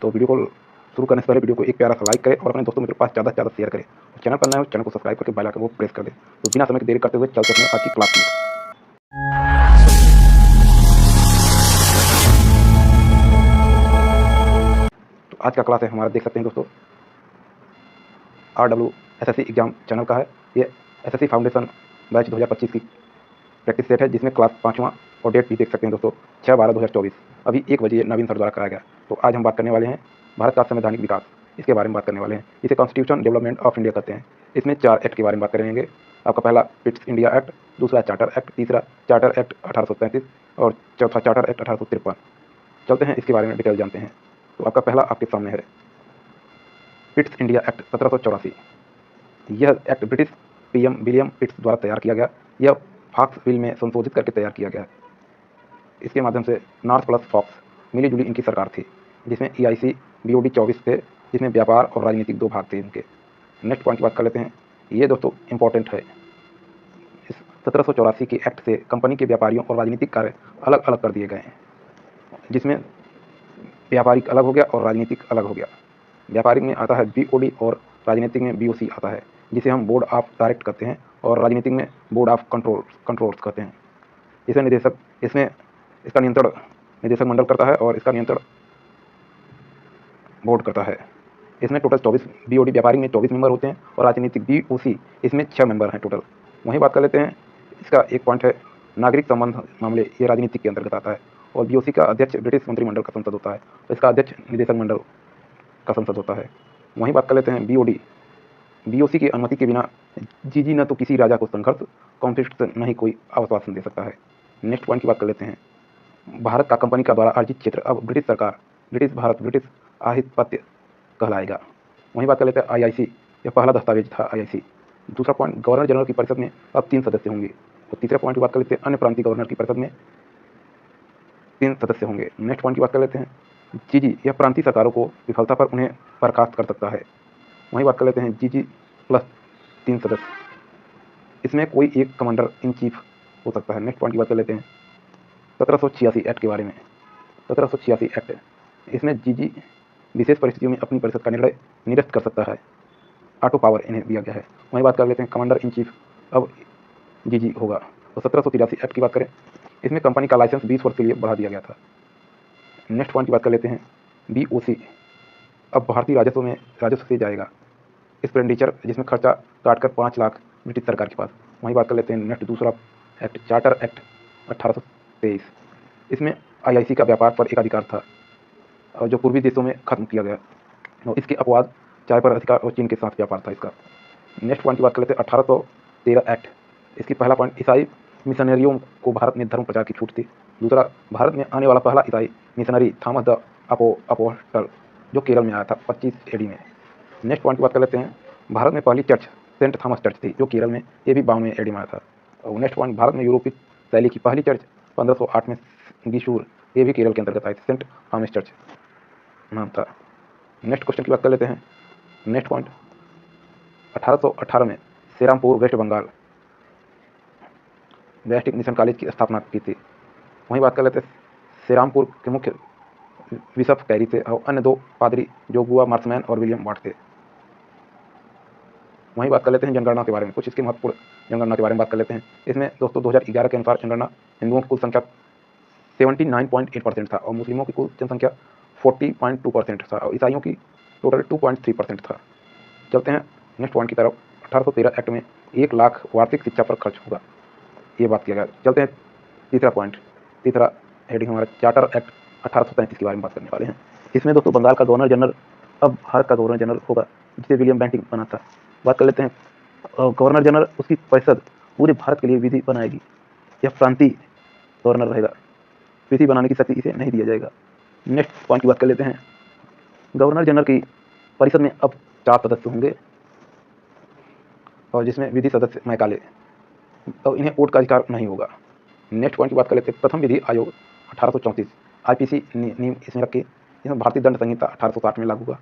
तो वीडियो को शुरू करने से पहले वीडियो को एक प्यारा सा लाइक करें और अपने दोस्तों मित्रों के पास ज़्यादा से ज़्यादा शेयर करें। और चैनल पर नए हो चैनल को सब्सक्राइब करके बेल आइकन को प्रेस कर दें। तो बिना समय की देरी करते हुए चलते हैं आज की क्लास में। तो आज का क्लास है हमारा, देख सकते हैं दोस्तों, RWSSC एग्जाम चैनल का है। ये SSC फाउंडेशन बैच 2025 की प्रैक्टिस सेट है, जिसमें क्लास 5वां और डेट भी देख सकते हैं दोस्तों 6/12/2024 अभी 1 बजे नवीन सर द्वारा कराया गया। तो आज हम बात करने वाले हैं भारत का संवैधानिक विकास, इसके बारे में बात करने वाले हैं। इसे कॉन्स्टिट्यूशन डेवलपमेंट ऑफ इंडिया कहते हैं। इसमें 4 एक्ट के बारे में बात करेंगे। आपका पहला पिट्स इंडिया एक्ट, दूसरा चार्टर एक्ट, तीसरा चार्टर एक्ट 1837 और चौथा चार्टर एक्ट 1853। चलते हैं इसके बारे में डिटेल जानते हैं। तो आपका पहला आपके सामने है पिट्स इंडिया एक्ट 1784। यह एक्ट ब्रिटिश PM विलियम पिट्स द्वारा तैयार किया गया। यह फॉक्स बिल में संशोधित करके तैयार किया गया। इसके माध्यम से नॉर्थ प्लस फॉक्स मिली जुली इनकी सरकार थी, जिसमें EIC BOD 24 थे, जिसमें व्यापार और राजनीतिक 2 भाग थे इनके। नेक्स्ट पॉइंट की बात कर लेते हैं। ये दोस्तों इंपॉर्टेंट है। इस 1784 के एक्ट से कंपनी के व्यापारियों और राजनीतिक कार्य अलग अलग कर दिए गए हैं, जिसमें व्यापारिक अलग हो गया और राजनीतिक अलग हो गया। व्यापारिक में आता है BOD और राजनीतिक में BOC आता है, जिसे हम बोर्ड ऑफ डायरेक्ट कहते हैं, और राजनीतिक में बोर्ड ऑफ कंट्रोल्स कहते हैं। इसमें इसका नियंत्रण निदेशक मंडल करता है और इसका नियंत्रण बोर्ड करता है। इसमें टोटल 24 BOD व्यापारिक में 24 मेंबर होते हैं और राजनीतिक BOC इसमें 6 मेंबर हैं टोटल। वहीं बात कर लेते हैं, इसका एक पॉइंट है नागरिक संबंध मामले, ये राजनीतिक के अंतर्गत आता है। और BOC का अध्यक्ष ब्रिटिश मंत्रिमंडल का संसद होता है, तो इसका अध्यक्ष निदेशक मंडल का संसद होता है। वहीं बात कर लेते हैं BOD। BOC की अनुमति के बिना GG न तो किसी राजा को संघर्ष कॉन्फ्लिक्ट से न ही कोई आश्वासन दे सकता है। नेक्स्ट पॉइंट की बात कर लेते हैं। भारत का कंपनी का द्वारा अर्जित क्षेत्र अब ब्रिटिश भारत आधिपत्य कहलाएगा। वहीं बात कर लेते हैं IIC। यह पहला दस्तावेज था IIC। दूसरा पॉइंट, गवर्नर जनरल की परिषद में अब 3 सदस्य होंगे। और तीसरे पॉइंट की बात कर लेते हैं, अन्य प्रांतीय गवर्नर की परिषद में 3 सदस्य होंगे। नेक्स्ट पॉइंट की बात कर लेते हैं, GG। यह प्रांतीय सरकारों को विफलता पर उन्हें बर्खास्त कर सकता है। वहीं बात कर लेते हैं GG प्लस 3 सदस्य, इसमें कोई एक कमांडर इन चीफ हो सकता है। नेक्स्ट पॉइंट की बात कर लेते हैं 1786 एक्ट के बारे में। 1786 एक्ट, इसमें GG विशेष परिस्थितियों में अपनी परिषद का निर्णय निरस्त कर सकता है। ऑटो पावर इन्हें दिया गया है। वहीं बात कर लेते हैं कमांडर इन चीफ अब GG होगा। तो 1783 एक्ट की बात करें, इसमें कंपनी का लाइसेंस 20 वर्ष के लिए बढ़ा दिया गया था। नेक्स्ट पॉइंट की बात कर लेते हैं BOC। अब भारतीय राजस्व से जाएगा एक्सपेंडिचर, जिसमें खर्चा काटकर 5 लाख ब्रिटिश सरकार के पास। वहीं बात कर लेते हैं नेक्स्ट दूसरा एक्ट, चार्टर एक्ट 1823। इसमें IIC का व्यापार पर एक अधिकार था, और जो पूर्वी देशों में खत्म किया गया। और इसके अपवाद चाय पर अधिकार और चीन के साथ व्यापार था इसका। नेक्स्ट पॉइंट की बात कर लेते हैं 1813 एक्ट। इसकी पहला पॉइंट, ईसाई मिशनरियों को भारत में धर्म प्रचार की छूट थी। दूसरा, भारत में आने वाला पहला ईसाई मिशनरी थॉमस द अपोस्टल, जो केरल में आया था 25 AD में। नेक्स्ट पॉइंट की बात कर लेते हैं, भारत में पहली चर्च सेंट थॉमस चर्च थी, जो केरल में, ये भी 52वें AD में आया था। और नेक्स्ट पॉइंट, भारत में यूरोपीय शैली की पहली चर्च 1508 में गिशूर, ये भी केरल के अंतर्गत आई थी, सेंट थॉमस चर्च नाम था। नेक्स्ट क्वेश्चन की बात कर लेते हैं। नेक्स्ट पॉइंट, 1818 में Shrirampur West Bengal West mission college की स्थापना की थी। वहीं बात कर लेते हैं, श्रीरामपुर के मुख्य बिशप कैरी थे और अन्य 2 पादरी जोगुआ मार्समैन और विलियम वाट थे। वहीं बात कर लेते हैं जनगणना के बारे में, कुछ इसके महत्वपूर्ण जनगणना के बारे में बात कर लेते हैं। इसमें दोस्तों 2011 के अनुसार जनगणना हिंदुओं की कुल संख्या 79.8% था, और मुस्लिमों की कुल जनसंख्या 40.2% था, और ईसाइयों की टोटल 2.3% था। चलते हैं नेक्स्ट पॉइंट की तरफ। 1813 एक्ट में 1 लाख वार्षिक शिक्षा पर खर्च होगा, ये बात किया गया। चलते हैं तीसरा पॉइंट, तीसरा हेडिंग हमारा चार्टर एक्ट 1837 के बारे में बात करने वाले हैं। इसमें दोस्तों बंगाल का गवर्नर जनरल अब भारत का गवर्नर जनरल होगा, जिसे विलियम बेंटिंग बना था। बात कर लेते हैं गवर्नर जनरल, उसकी परिषद पूरे भारत के लिए विधि बनाएगी। यह प्रांतीय गवर्नर रहेगा, विधि बनाने की शक्ति इसे नहीं दिया जाएगा। नेक्स्ट पॉइंट की बात कर लेते हैं, गवर्नर जनरल की परिषद में अब 4 सदस्य होंगे, और जिसमें विधि सदस्य मैकाले, और इन्हें वोट का अधिकार नहीं होगा। नेक्स्ट पॉइंट की बात कर लेते हैं, प्रथम विधि आयोग 1834 IPC नियम इसमें रखे। इसमें भारतीय दंड संहिता 1860 में लागू हुआ।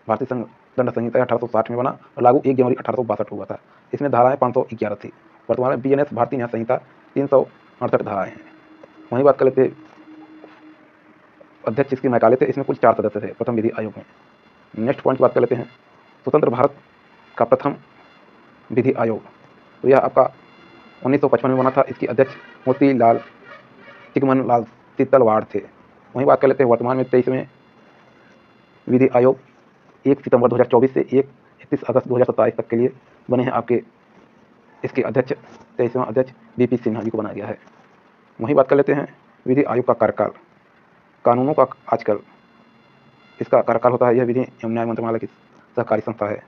भारतीय दंड संहिता 1860 में बना और लागू 1 जनवरी 1862 हुआ था। इसमें धाराएं 511 थी। वर्तमान में BNS भारतीय न्याय संहिता 368 धाराएं हैं। वहीं बात कर लेते अध्यक्ष इसके मैकाले थे। इसमें कुल 4 सदस्य थे प्रथम विधि आयोग में। नेक्स्ट पॉइंट की बात कर लेते हैं, स्वतंत्र भारत का प्रथम विधि आयोग। तो यह आपका 1955 में बना था। इसके अध्यक्ष मोतीलाल चिकमन लाल सीतलवाड़ थे। वहीं बात कर लेते हैं वर्तमान में 23वें विधि आयोग 1 सितंबर 2024 से 31 अगस्त 2027 तक के लिए बने हैं आपके। इसके अध्यक्ष 23वां अध्यक्ष बीपी सिन्हा जी को बनाया गया है। वहीं बात कर लेते हैं विधि आयोग का कार्यकाल, कानूनों का आजकल इसका कार्यकाल होता है। यह विधि एवं न्याय मंत्रालय की सहकारी संस्था है।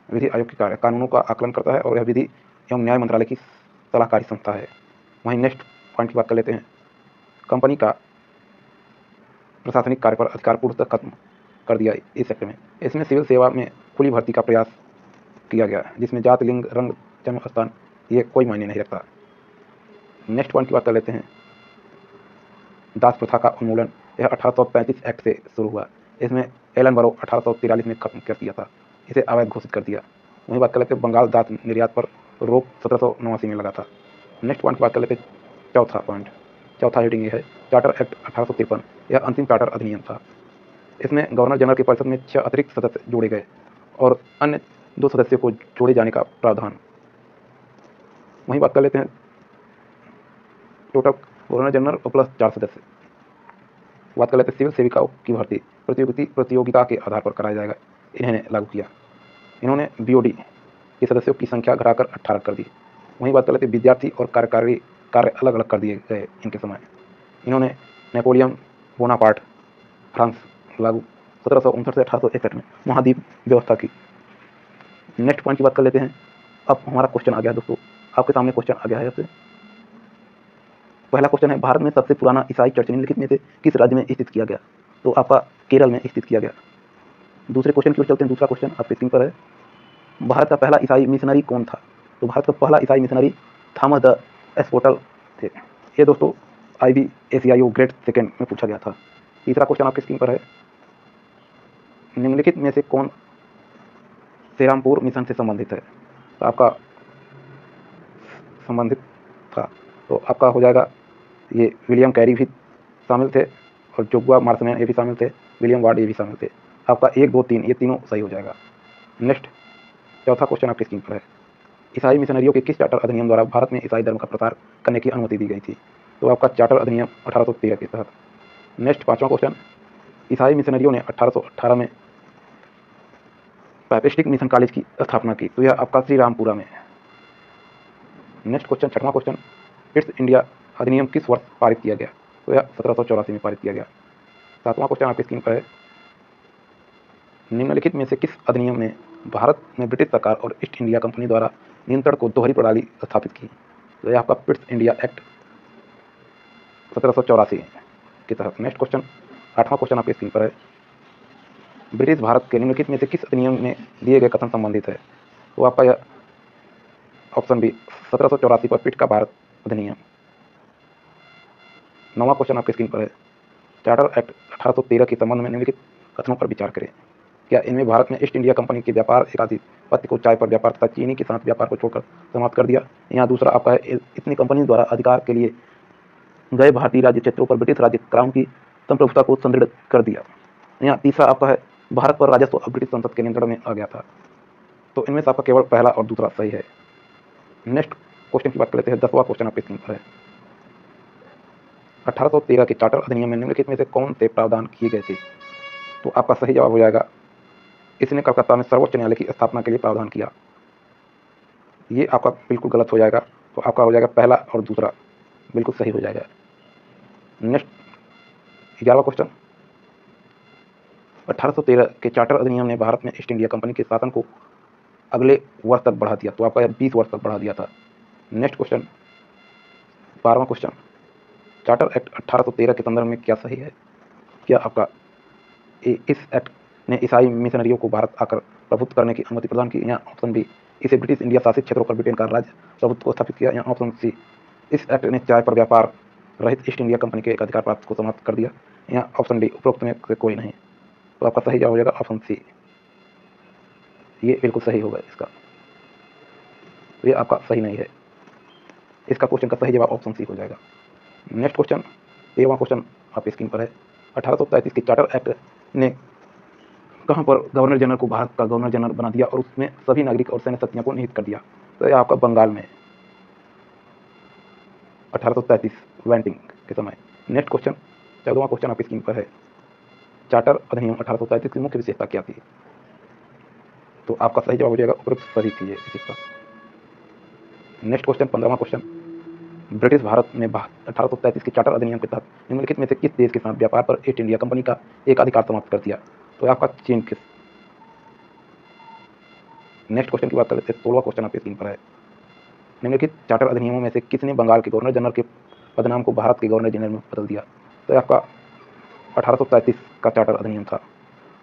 विधि आयोग के कार्य कानूनों का आकलन करता है और यह विधि एवं न्याय मंत्रालय की सलाहकारी संस्था है। वहीं नेक्स्ट पॉइंट की बात कर लेते हैं, कंपनी का प्रशासनिक कार्य पर अधिकार पूर्णतः खत्म कर दिया इस एक्ट में। इसमें सिविल सेवा में खुली भर्ती का प्रयास किया गया, जिसमें जात, लिंग, रंग, जन्म स्थान ये कोई मायने नहीं रखता। नेक्स्ट पॉइंट की बात कर लेते हैं, दास प्रथा का उन्मूलन। यह 1835 एक्ट से शुरू हुआ। इसमें एलन बरो 1843 में खत्म कर दिया था, इसे अवैध घोषित कर दिया। वहीं बात कर लेते हैं, बंगाल दास निर्यात पर रोक 1789 में लगा था। नेक्स्ट पॉइंट की बात कर लेते हैं, चौथा हेडिंग ये है, चार्टर एक्ट 1853। यह अंतिम चार्टर अधिनियम था। इसमें गवर्नर जनरल की परिषद में 6 अतिरिक्त सदस्य जोड़े गए और अन्य 2 सदस्यों को जोड़े जाने का प्रावधान। वहीं बात कर लेते हैं, टोटल गवर्नर जनरल और प्लस 4 सदस्य। बात कर लेते हैं, सिविल सेविकाओं की भर्ती प्रतियोगिता के आधार पर कराया जाएगा, इन्होंने लागू किया। इन्होंने बीओडी के सदस्यों की संख्या घटाकर 18 कर दी। वहीं बात कर लेते हैं, विद्यार्थी और कार्यकारी कार्य अलग अलग कर दिए गए इनके समय। इन्होंने नेपोलियन बोनापार्ट फ्रांस लागू 1759 से 1861 में महाद्वीप व्यवस्था की। नेक्स्ट पॉइंट की बात कर लेते हैं, अब हमारा क्वेश्चन आ गया दोस्तों, आपके सामने क्वेश्चन आ गया है। आपसे पहला क्वेश्चन है, भारत में सबसे पुराना ईसाई चर्च निम्नलिखित में से किस राज्य में स्थित किया गया? तो आपका केरल में स्थित किया गया। दूसरे क्वेश्चन की ओर चलते हैं। दूसरा क्वेश्चन आपके स्क्रीन पर है, भारत का पहला ईसाई मिशनरी कौन था? तो भारत का पहला ईसाई मिशनरी थॉमस द एस्पोटल थे। ये दोस्तों IBACIO ग्रेड सेकेंड में पूछा गया था। तीसरा क्वेश्चन आपके स्क्रीन पर है, निम्नलिखित में से कौन सेरामपुर मिशन से संबंधित है? तो आपका संबंधित था, तो आपका हो जाएगा ये विलियम कैरी भी शामिल थे और जोगुआ मार्समैन ये भी शामिल थे, विलियम वार्ड ये भी शामिल थे। आपका 1, 2, 3 ये तीनों सही हो जाएगा। नेक्स्ट चौथा क्वेश्चन आपकी स्क्रीन पर है, ईसाई मिशनरियों के किस चार्टर अधिनियम द्वारा भारत में ईसाई धर्म का प्रसार करने की अनुमति दी गई थी? तो आपका चार्टर अधिनियम 1813 के तहत। नेक्स्ट पांचवा क्वेश्चन, ईसाई मिशनरियों ने 1818 में पैपिस्टिक मिशन कॉलेज की स्थापना की, तो यह आपका श्री रामपुरा में है। नेक्स्ट क्वेश्चन छठवां क्वेश्चन, ईस्ट इंडिया अधिनियम किस वर्ष पारित किया गया? तो यह 1784 में पारित किया गया। सातवां क्वेश्चन आपकी स्क्रीन पर है, निम्नलिखित में से किस अधिनियम ने भारत में ब्रिटिश सरकार और ईस्ट इंडिया कंपनी द्वारा नियंत्रण को दोहरी प्रणाली स्थापित की? तो यह आपका ईस्ट इंडिया एक्ट 1784 के तहत। नेक्स्ट क्वेश्चन आठवां क्वेश्चन आपके स्क्रीन पर है, ब्रिटिश भारत के निम्नलिखित में से किस अधिनियम में दिए गए कथन संबंधित है? तो आपका यह ऑप्शन बी 1784 पर पिट का भारत अधिनियम। नौवां क्वेश्चन आपके स्क्रीन पर है, चार्टर एक्ट 1813 के संबंध में निम्नलिखित कथनों पर विचार करें। क्या इनमें भारत में ईस्ट इंडिया कंपनी के व्यापार एकाधिपत्य को चाय पर व्यापार तथा चीनी के साथ व्यापार को छोड़कर समाप्त कर दिया? यहाँ दूसरा आपका है, इतनी कंपनी द्वारा अधिकार के लिए गए भारतीय राज्य क्षेत्रों पर ब्रिटिश राज्य क्राउन की संप्रभुता को सुदृढ़ कर दिया। यहाँ तीसरा आपका है, भारत पर राजस्व अब ब्रिटिश संसद के नियंत्रण में आ गया था। तो इनमें से आपका केवल पहला और दूसरा सही है। नेक्स्ट क्वेश्चन की बात कर लेते हैं। 10वां क्वेश्चन आपके स्क्रीन पर है, 1813 के चार्टर अधिनियम में निम्नलिखित में से कौन से प्रावधान किए गए थे? तो आपका सही जवाब हो जाएगा, इसने कलकत्ता में सर्वोच्च न्यायालय की स्थापना के लिए प्रावधान किया। ये आपका बिल्कुल गलत हो जाएगा, तो आपका हो जाएगा पहला और दूसरा बिल्कुल सही हो जाएगा। नेक्स्ट 11वां क्वेश्चन, 1813 के चार्टर अधिनियम ने भारत में ईस्ट इंडिया कंपनी के शासन को अगले वर्ष तक बढ़ा दिया, तो आपका यह 20 वर्ष तक बढ़ा दिया था। नेक्स्ट क्वेश्चन 12वां क्वेश्चन, चार्टर एक्ट 1813 के संदर्भ में क्या सही है? क्या आपका इस एक्ट ने ईसाई मिशनरियों को भारत आकर प्रभुत्व करने की अनुमति प्रदान की? यहाँ ऑप्शन बी, इसे ब्रिटिश इंडिया शासित क्षेत्रों पर ब्रिटेन का राज्य प्रभुत्व को स्थापित किया। यहाँ ऑप्शन सी, इस एक्ट ने चाय पर व्यापार रहित ईस्ट इंडिया कंपनी के एक अधिकार प्राप्त को समाप्त कर दिया। यहाँ ऑप्शन डी, उपरोक्त में से कोई नहीं। तो आपका सही जवाब हो जाएगा ऑप्शन सी, ये बिल्कुल सही होगा इसका। तो ये आपका सही नहीं है, इसका क्वेश्चन का सही जवाब ऑप्शन सी हो जाएगा। नेक्स्ट क्वेश्चन 13वां क्वेश्चन, आपकी स्क्रीन पर है। 1833 के चार्टर एक्ट ने कहाँ पर गवर्नर जनरल को भारत का गवर्नर जनरल बना दिया और उसमें सभी नागरिक और सैन्य शक्तियों को निहित कर दिया। तो यह आपका बंगाल में 1833 वेंटिंग के समय। नेक्स्ट क्वेश्चन, 14वां क्वेश्चन आपकी स्क्रीन पर है। चार्टर अधिनियम 1833 की मुख्य विशेषता क्या थी? तो आपका सही जवाब हो जाएगा उपरोक्त सभी थी ये विशेषता। नेक्स्ट क्वेश्चन, 15वां क्वेश्चन, ब्रिटिश भारत में 1833 के चार्टर अधिनियम के तहत निम्नलिखित में से किस देश के साथ व्यापार पर ईस्ट इंडिया कंपनी का एक अधिकार समाप्त कर दिया? तो आपका चीन किस। नेक्स्ट क्वेश्चन की बात कर लेते हैं। 16वां क्वेश्चन आपकी स्क्रीन पर है। निम्नलिखित चार्टर अधिनियमों में से किसने बंगाल के गवर्नर जनरल के पदनाम को भारत के गवर्नर जनरल में बदल दिया? तो आपका 1833 का चार्टर अधिनियम था।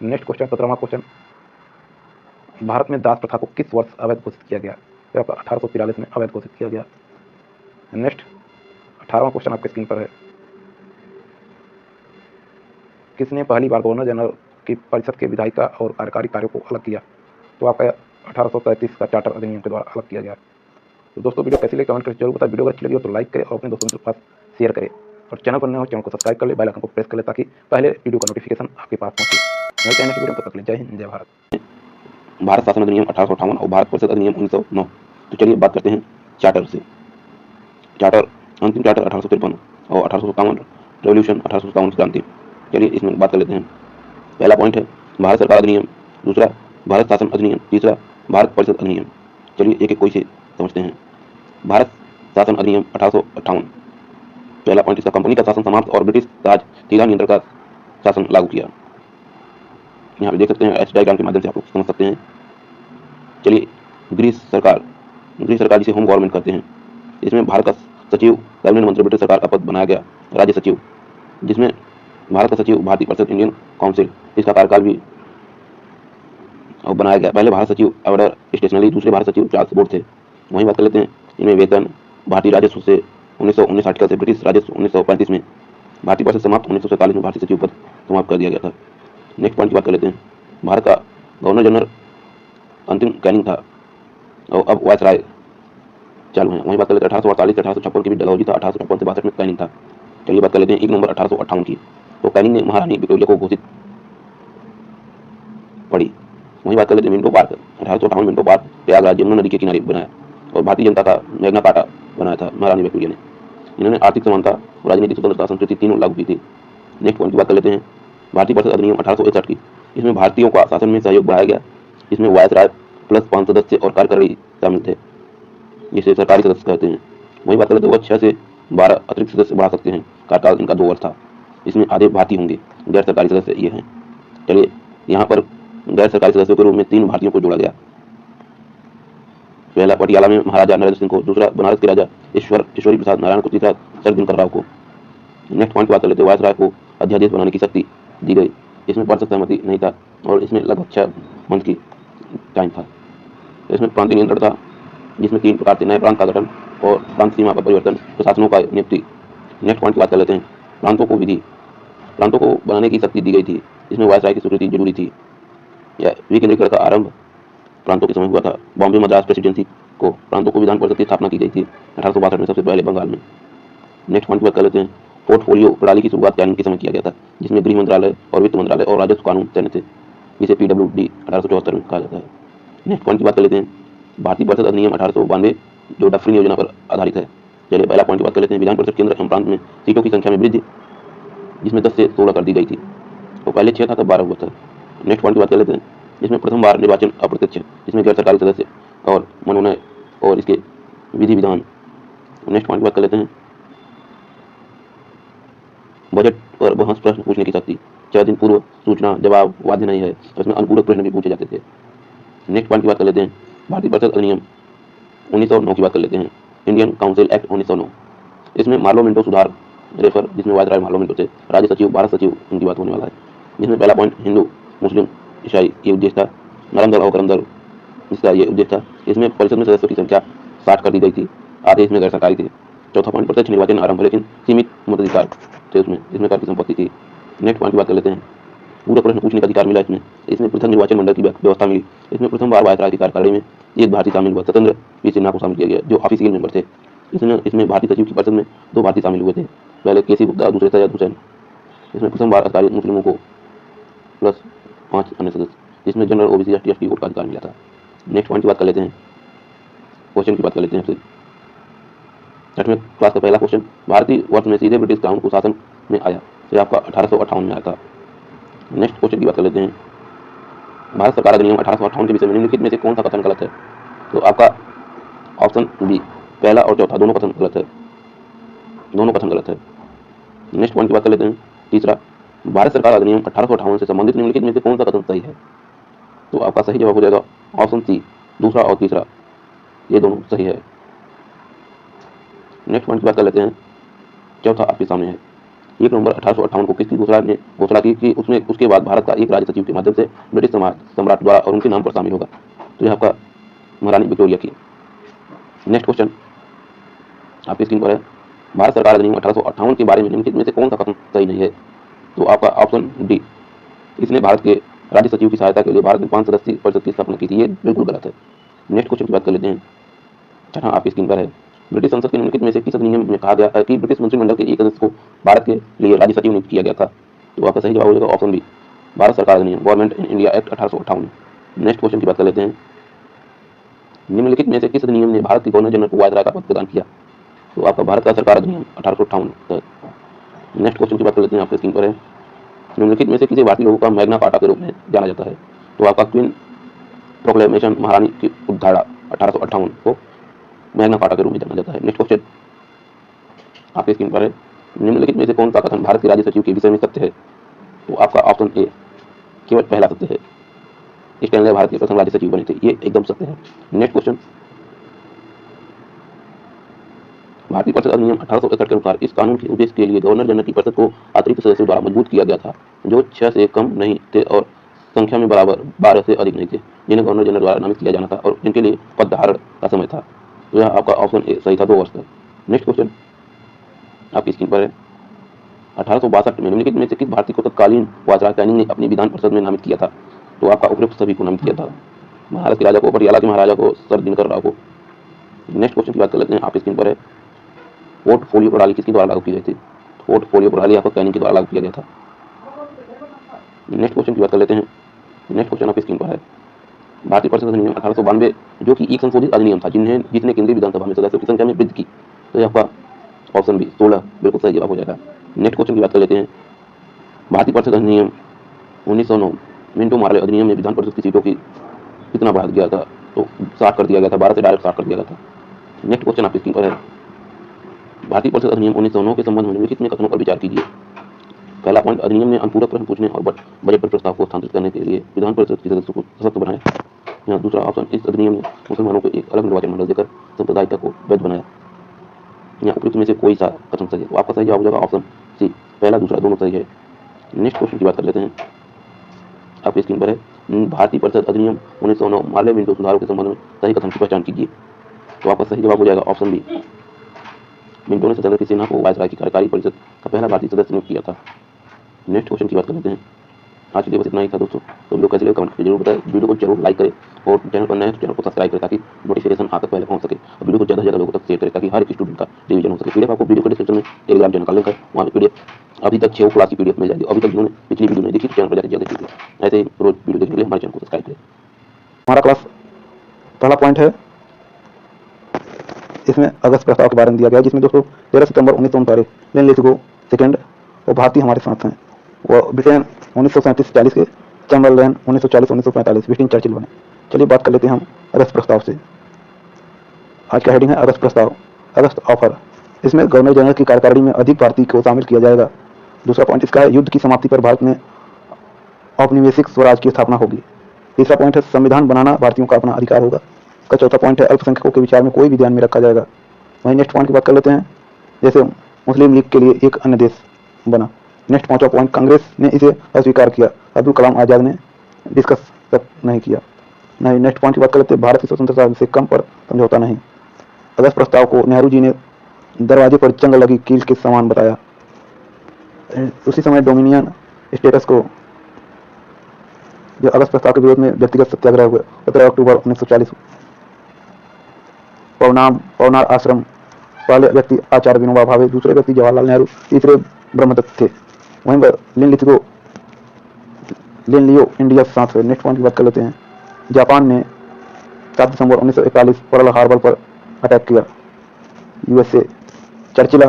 नेक्स्ट क्वेश्चन, 17वां क्वेश्चन, भारत में दास प्रथा को किस वर्ष अवैध घोषित किया गया? तो आपका 1843 में अवैध घोषित किया गया। नेक्स्ट 18वां क्वेश्चन आपके स्क्रीन पर है। किसने पहली बार गवर्नर जनरल की परिषद के विधायिका और कार्यकारी कार्यों को अलग किया? तो आपका 1833 का चार्टर अधिनियम के द्वारा अलग किया गया। तो दोस्तों वीडियो कैसी लगी कमेंट करके जरूर बताएं। वीडियो अगर अच्छी लगी हो तो लाइक करें और अपने दोस्तों के पास शेयर करें और चैनल पर नए हो चैनल को सब्सक्राइब कर ले, बेल आइकन को प्रेस कर ले ताकि पहले वीडियो का नोटिफिकेशन आपके पास पहुंचे। मिलते हैं नेक्स्ट वीडियो में, तब तक के लिए जय हिंद जय भारत। भारत शासन अधिनियम 1858 और भारत परिषद अधिनियम 1909। तो चलिए बात करते हैं चार्टर से। चार्टर, अंतिम चार्टर 1853 और 1857 रेवोल्यूशन 1857 की क्रांति। चलिए इसमें बात कर लेते हैं। पहला पॉइंट है भारत सरकार अधिनियम, दूसरा भारत शासन अधिनियम, तीसरा भारत परिषद अधिनियम। चलिए एक एक कोई से समझते हैं। भारत शासन अधिनियम 1858। पहला पॉइंट, इसका कंपनी का शासन समाप्त और ब्रिटिश राज तिला नियंत्रण का शासन लागू किया। यहाँ पे देख सकते हैं, एच डायग्राम के माध्यम से आप लोग समझ सकते हैं। चलिए गृह सरकार जिसे होम गवर्नमेंट कहते हैं, इसमें भारत का सचिव कैबिनेट मंत्री ब्रिटिश सरकार का पद बनाया गया राज्य सचिव, जिसमें भारत का सचिव भारतीय परिषद इंडियन काउंसिल, इसका कार्यकाल भी बनाया गया। पहले भारत सचिव ऑर्डर स्टेशनरी, दूसरे भारत सचिव चार्ल्स बोर्ड थे। वहीं बात कर लेते हैं, इनमें वेतन भारतीय राजस्व से 1919 आर्टिकल से, ब्रिटिश राजस्व 1935 में, भारतीय परिषद समाप्त 1947 में भारतीय सचिव पद समाप्त कर दिया गया था। नेक्स्ट पॉइंट की बात कर लेते हैं। भारत का गवर्नर जनरल अंतिम कैनिंग था और अब वायसराय चालू है। वहीं बात कर लेते हैं 1848 से 1856 के बीच डलहौजी था, 1856 से 62 में कैनिंग था। चलिए बात कर लेते हैं 1 नवंबर 1858 की। तो कैनिंग ने महारानी विक्टोरिया को घोषित पड़ी। वहीं बात कर लेते हैं Minto park, 1858 Minto park Prayagraj Yamuna नदी के किनारे बनाया और भारतीय जनता का मैग्ना कार्टा बनाया था महारानी विक्टोरिया ने। इन्होंने आर्थिक समानता, राजनीतिक स्वतंत्रता, संस्कृति तीनों लागू की थी। नेक्स्ट पॉइंट की बात कर लेते हैं भारतीय परिषद अधिनियम 1861 की। इसमें भारतीयों का शासन में सहयोग बढ़ाया गया। इसमें वायसराय प्लस 5 सदस्य और कार्यकारी शामिल थे, जिसे सरकारी सदस्य कहते हैं। वही बात कर लेते हैं, वह 6 से 12 अतिरिक्त सदस्य बढ़ा सकते हैं। कार्यकाल इनका 2 वर्ष था। इसमें आधे भारतीय होंगे, गैर सरकारी सदस्य ये हैं। चलिए यहाँ पर गैर सरकारी सदस्यों के रूप में 3 भारतीयों को जोड़ा गया। पहला पटियाला में महाराजा नरेंद्र सिंह को, दूसरा बनारस के राजा ईश्वरी प्रसाद नारायण को, तीसरा सर दिनकर राव को। नेक्स्ट पॉइंट की बात कर लेते हैं, वायसराय को अध्यादेश बनाने की शक्ति दी गई। इसमें परिषद सहमति नहीं था और इसमें लगभग 6 मंथ की टाइम था। इसमें प्रांतीय नियंत्रण था, जिसमें 3 प्रकार के नए प्रांत का गठन और प्रांत सीमा का परिवर्तन, प्रशासनों का नियुक्ति। नेक्स्ट पॉइंट की बात कर लेते हैं, प्रांतों को बनाने की शक्ति दी गई थी। इसमें वायसराय की स्वीकृति जरूरी थी। यह विकेंद्रीकरण का आरंभ प्रांतों के समय हुआ था। बॉम्बे मद्रास प्रेसिडेंसी को प्रांतों को विधान परिषद की स्थापना की गई थी 1862 में, सबसे पहले बंगाल में। नेक्स्ट पॉइंट की बात कर लेते हैं, पोर्टफोलियो प्रणाली की शुरुआत कैनिंग के समय किया गया था, जिसमें गृह मंत्रालय और वित्त मंत्रालय और राजस्व कानून तैनात थे, जिसे PWD 1874 में कहा जाता है। नेक्स्ट पॉइंट की बात कर लेते हैं, भारतीय परिषद अधिनियम 1892 जो डफरिन योजना पर आधारित है। चलिए पहला पॉइंट की बात कर लेते हैं, विधान परिषद केंद्र एवं प्रांत में सीटों की संख्या में वृद्धि, जिसमें 10 से 16 कर दी गई थी। तो पहले 6 था, तब 12 हुआ था। नेक्स्ट पॉइंट की बात कर लेते हैं, इसमें प्रथम बार निर्वाचन अप्रत्यक्ष, इसमें गैर सरकारी सदस्य और मनोनयन और इसके विधि विधान। नेक्स्ट पॉइंट की बात कर लेते हैं, बजट पर बहस प्रश्न पूछने की शक्ति, 6 दिन पूर्व सूचना जवाब बाध्य नहीं है, तो इसमें अनुपूरक प्रश्न भी पूछे जाते थे। नेक्स्ट पॉइंट की बात कर लेते हैं, भारतीय परिषद अधिनियम 1909 की बात कर लेते हैं, इंडियन काउंसिल एक्ट 1909। इसमें मार्लो मिंटो सुधार रेफर, जिसमें वायसराय मार्लो मिंटो थे, राज्य सचिव भारत सचिव, उनकी बात होने वाला है। जिसमें पहला पॉइंट हिंदू मुस्लिम ईसाई ये उद्देश्य था, नरम दल और करम दल इसका ये उद्देश्य था। इसमें परिषद में सदस्यों की संख्या 60 कर दी गई थी, आधे इसमें गैर सरकारी थे। चौथा पॉइंट, प्रत्यक्ष निर्वाचन आरंभ, लेकिन सीमित मताधिकार थे उसमें, इसमें कर की संपत्ति थी। नेक्स्ट पॉइंट की बात कर लेते हैं, पूरा प्रश्न पूछने का अधिकार मिला इसमें पृथक निर्वाचन मंडल की व्यवस्था मिली। इसमें प्रथम बार वायसराय की कार्यकारिणी में एक भारतीय शामिल हुआ, स्वतंत्र पी सिन्हा को शामिल किया गया, जो ऑफिशियल मेंबर थे। इसमें भारतीय सचिव की परिषद में 2 भारतीय शामिल हुए थे, पहले केसी गुप्ता और दूसरे सैयद हुसैन। इसमें प्रथम बार अधिकारी मुस्लिमों को प्लस 5 अन्य सदस्य, जिसमें general OBC ST ST code का अधिकार मिला था। नेक्स्ट पॉइंट की बात कर लेते हैं, क्वेश्चन की बात कर लेते हैं आपसे। 8वें क्लास का पहला क्वेश्चन, भारतीय वर्ष में सीधे ब्रिटिश क्राउन को शासन में आया, तो आपका 1858 में आया था। नेक्स्ट क्वेश्चन की बात कर लेते हैं, भारत सरकार अधिनियम 1858 के विषय में निम्नलिखित में से कौन सा कथन गलत है, तो आपका ऑप्शन बी पहला और चौथा दोनों कथन गलत है, दोनों कथन गलत है। नेक्स्ट पॉइंट की बात कर लेते हैं, तीसरा, भारत सरकार अधिनियम 1858 से संबंधित निम्नलिखित में से कौन सा कथन सही है, तो आपका सही जवाब हो जाएगा ऑप्शन सी, दूसरा और तीसरा ये दोनों सही है। नेक्स्ट पॉइंट की बात कर लेते हैं, चौथा आपके सामने है, 1 नवंबर 1858 को किसकी घोषणा ने घोषणा की कि उसके बाद भारत का एक राज्य सचिव के माध्यम से ब्रिटिश सम्राट द्वारा और उनके नाम पर शामिल होगा, तो यह आपका महारानी विक्टोरिया की। नेक्स्ट क्वेश्चन आपकी स्क्रीन पर है, भारत सरकार अधिनियम 1858 के बारे में निम्नलिखित में से कौन सा कथन सही नहीं है, तो आपका ऑप्शन डी, इसने भारत के राज्य सचिव की सहायता के लिए भारत में 5 सदस्यीय परिषद की स्थापना की थी, ये बिल्कुल गलत है। नेक्स्ट क्वेश्चन की बात कर लेते हैं, छठा आपकी स्क्रीन पर है, ब्रिटिश संसद के निम्नलिखित में से किस अधिनियम में कहा गया है कि ब्रिटिश मंत्रिमंडल के एक सदस्य को भारत के लिए राज्य सचिव नियुक्त किया गया था, तो आपका सही जवाब हो जाएगा ऑप्शन बी, भारत सरकार अधिनियम government in India act 1858। Next question की बात कर लेते हैं, निम्नलिखित में से किस अधिनियम ने भारत के गवर्नर जनरल को वायसराय का पद प्रदान किया, तो आपका भारत का सरकार अधिनियम 1858। नेक्स्ट क्वेश्चन की बात कर लेते हैं, आपके स्क्रीन पर है, निम्नलिखित में से किसी भारतीय लोगों का मैग्ना कार्टा के रूप में जाना जाता है, तो आपका क्वीन प्रोक्लेमेशन महारानी की उद्धारा 1858 को मैग्ना कार्टा के रूप में जाना जाता है। नेक्स्ट क्वेश्चन आपके स्क्रीन पर है, निम्नलिखित में से कौन सा कथन भारत के राज्य सचिव के विषय में सत्य है, तो आपका ऑप्शन ए केवल पहला सत्य है, स्टैनले भारत के प्रथम राज्य सचिव बने थे, ये एकदम सत्य है। नेक्स्ट क्वेश्चन, भारतीय परिषद अधिनियम 1861 के अनुसार इस कानून के उद्देश्य के लिए गवर्नर जनरल की परिषद को अतिरिक्त सदस्यों द्वारा मजबूत किया गया था, जो 6 से कम नहीं थे और संख्या में बराबर 12 से अधिक नहीं थे, जिन्हें गवर्नर जनरल द्वारा नामित किया जाना था और जिनके लिए पद धारण का समय था, तो यह आपका ऑप्शन ए सही था, 2 वर्ष का। नेक्स्ट क्वेश्चन आपकी स्क्रीन पर है, 1862 में निम्नलिखित में से किस भारतीय को तत्कालीन वायसराय कैनिंग ने अपनी विधान परिषद में नामित किया था, तो आपका उपयुक्त सभी को नामित किया था, महाराष्ट्र के राजा को, पटियाला के महाराजा को, सर दिनकर राव को। नेक्स्ट क्वेश्चन की बात कर लेते हैं, आपकी स्क्रीन पर है, पोर्टफोलियो प्रणाली किसके द्वारा लागू की गई थी, पोर्टफोलियो प्रणाली आपको कैनिंग के द्वारा लागू किया गया था। नेक्स्ट क्वेश्चन की बात कर लेते हैं, नेक्स्ट क्वेश्चन आपकी स्क्रीन पर है, भारतीय परिषद अधिनियम 1892 जो कि एक संशोधित अधिनियम था जिसने केंद्रीय विधानसभा में सदस्यों की संख्या में वृद्धि की, तो यह आपका ऑप्शन बी 16 बिल्कुल सही जवाब हो जाएगा। नेक्स्ट क्वेश्चन की बात कर लेते हैं, भारतीय परिषद अधिनियम 1909 मिंटो मार्ले अधिनियम में विधान परिषद की सीटों की कितना बढ़ा दिया था, तो 60 कर दिया गया था, 12 से डायरेक्ट 60 कर दिया गया था। नेक्स्ट क्वेश्चन आपकी स्क्रीन पर है, भारतीय परिषद अधिनियम 1909 के संबंध में निम्नलिखित में कथनों पर विचार कीजिए। पहला पॉइंट, अधिनियम ने अनुपूरक प्रश्न पूछने और बजट पर प्रस्ताव को हस्तांतरित करने के लिए विधान परिषद के सदस्यों को सशक्त बनाया। यहाँ दूसरा ऑप्शन, इस अधिनियम ने मुसलमानों को एक अलग निर्वाचन मंडल देकर सांप्रदायिकता को वैध बनाया। यहाँ उपयुक्त में से कोई सा कथन सही है, तो आपका सही जवाब हो जाएगा ऑप्शन सी, पहला दूसरा दोनों सही है। नेक्स्ट क्वेश्चन की बात कर लेते हैं, आपकी स्क्रीन पर है, भारतीय परिषद अधिनियम 1909 मार्ले मिंटो सुधारों के संबंध में सही कथन की पहचान कीजिए, तो आपका सही जवाब हो जाएगा ऑप्शन बी, मिंटो ने सदर की सेना को वायसराय की कार्यकारी परिषद का पहला भारतीय सदस्य नियुक्त किया था। नेक्स्ट क्वेश्चन की बात कर लेते हैं, आज के लिए बस इतना ही था दोस्तों, तो वीडियो कैसे लगे कमेंट करके जरूर बताएं, वीडियो को जरूर लाइक करें और चैनल पर नए हैं तो चैनल को सब्सक्राइब करें ताकि नोटिफिकेशन आप तक पहले पहुंच सके, और वीडियो को ज़्यादा से ज़्यादा लोगों तक शेयर करें ताकि हर एक स्टूडेंट का रिवीजन हो सके। पीडीएफ आपको वीडियो के डिस्क्रिप्शन में टेलीग्राम चैनल का लिंक है, वहाँ पर पीडीएफ अभी तक 6 क्लास की पीडीएफ मिल जाएगी। अभी तक जिन्होंने पिछली वीडियो नहीं देखी चैनल पर जाकर जल्दी देखिए, ऐसे ही रोज वीडियो देखने के लिए हमारे चैनल को सब्सक्राइब करें। हमारा क्लास पहला पॉइंट है, इसमें अगस्त प्रस्ताव के बारे में दिया गया है, जिसमें दोस्तों 13 सितंबर 1939 लेन लेथिगो सेकेंड और भारतीय हमारे साथ हैं, वो ब्रिटेन 1937-40 के चैम्बरलेन 1940-1945 विस्टन चर्चिल बने। चलिए बात कर लेते हैं हम अगस्त प्रस्ताव से। आज का हेडिंग है अगस्त प्रस्ताव, अगस्त ऑफर। इसमें गवर्नर जनरल की कार्यकारिणी में अधिक भारतीय को शामिल किया जाएगा। दूसरा पॉइंट इसका है, युद्ध की समाप्ति पर भारत में औपनिवेशिक स्वराज की स्थापना होगी। तीसरा पॉइंट है, संविधान बनाना भारतीयों का अपना अधिकार होगा। का चौथा पॉइंट है, अल्पसंख्यकों के विचार में कोई भी ध्यान में रखा जाएगा। वहीं नेक्स्ट पॉइंट की बात कर लेते हैं, जैसे मुस्लिम लीग के लिए एक अन्य देश बना। नेक्स्ट पांचवा पॉइंट, कांग्रेस ने इसे अस्वीकार किया, अब्दुल कलाम आजाद ने डिस्कस तक नहीं किया। नहीं, नेक्स्ट पॉइंट की बात कर लेते हैं, भारत की स्वतंत्रता से कम पर समझौता नहीं। अगस्त प्रस्ताव को नेहरू जी ने दरवाजे पर जंग लगी कील के समान बताया। उसी समय डोमिनियन स्टेटस को जो अगस्त प्रस्ताव के विरोध में व्यक्तिगत सत्याग्रह हुए 15 अक्टूबर 1940। पवनार आश्रम, पहले व्यक्ति आचार्य विनोबा भावे, दूसरे व्यक्ति जवाहरलाल नेहरू, तीसरे ब्रह्मदत्त थे। वहीं पर लिन लियो इंडिया के साथ है। नेक्स्ट पॉइंट की बात कर लेते हैं। जापान ने 7 दिसंबर 1941 पर्ल हार्बर पर अटैक किया। यूएसए, चर्चिल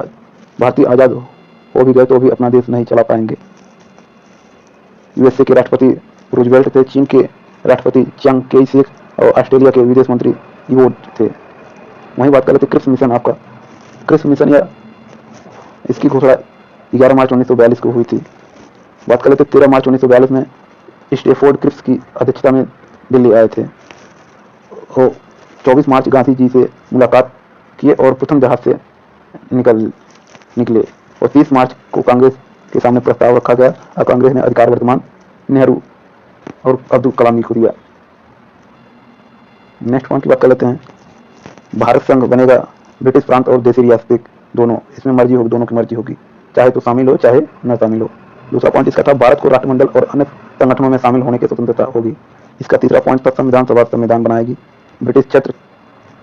भारतीय आज़ाद हो भी गए तो भी अपना देश नहीं चला पाएंगे। यूएसए के राष्ट्रपति रूजवेल्ट थे। चीन के राष्ट्रपति चियांग केई शेक और ऑस्ट्रेलिया के विदेश मंत्री इवो थे। वहीं बात कर लेते क्रिप्स मिशन। आपका क्रिप्स मिशन या इसकी घोषणा 11 मार्च 1942 को हुई थी। बात कर लेते 13 मार्च 1942 में स्टेफोर्ड क्रिप्स की अध्यक्षता में दिल्ली आए थे और 24 मार्च गांधी जी से मुलाकात किए और प्रथम जहाज से निकले और 30 मार्च को कांग्रेस के सामने प्रस्ताव रखा गया और कांग्रेस ने अधिकार वर्तमान नेहरू और अब्दुल कलाम जी को दिया। नेक्स्ट पॉइंट की बात कर लेते हैं। भारत संघ बनेगा ब्रिटिश प्रांत और देशी रियासतें दोनों, इसमें मर्जी होगी, दोनों की मर्जी होगी, चाहे तो शामिल हो चाहे न शामिल हो। दूसरा पॉइंट इसका था भारत को राष्ट्रमंडल और अन्य संगठनों में शामिल होने की स्वतंत्रता होगी। इसका तीसरा पॉइंट था संविधान सभा संविधान बनाएगी, ब्रिटिश क्षेत्र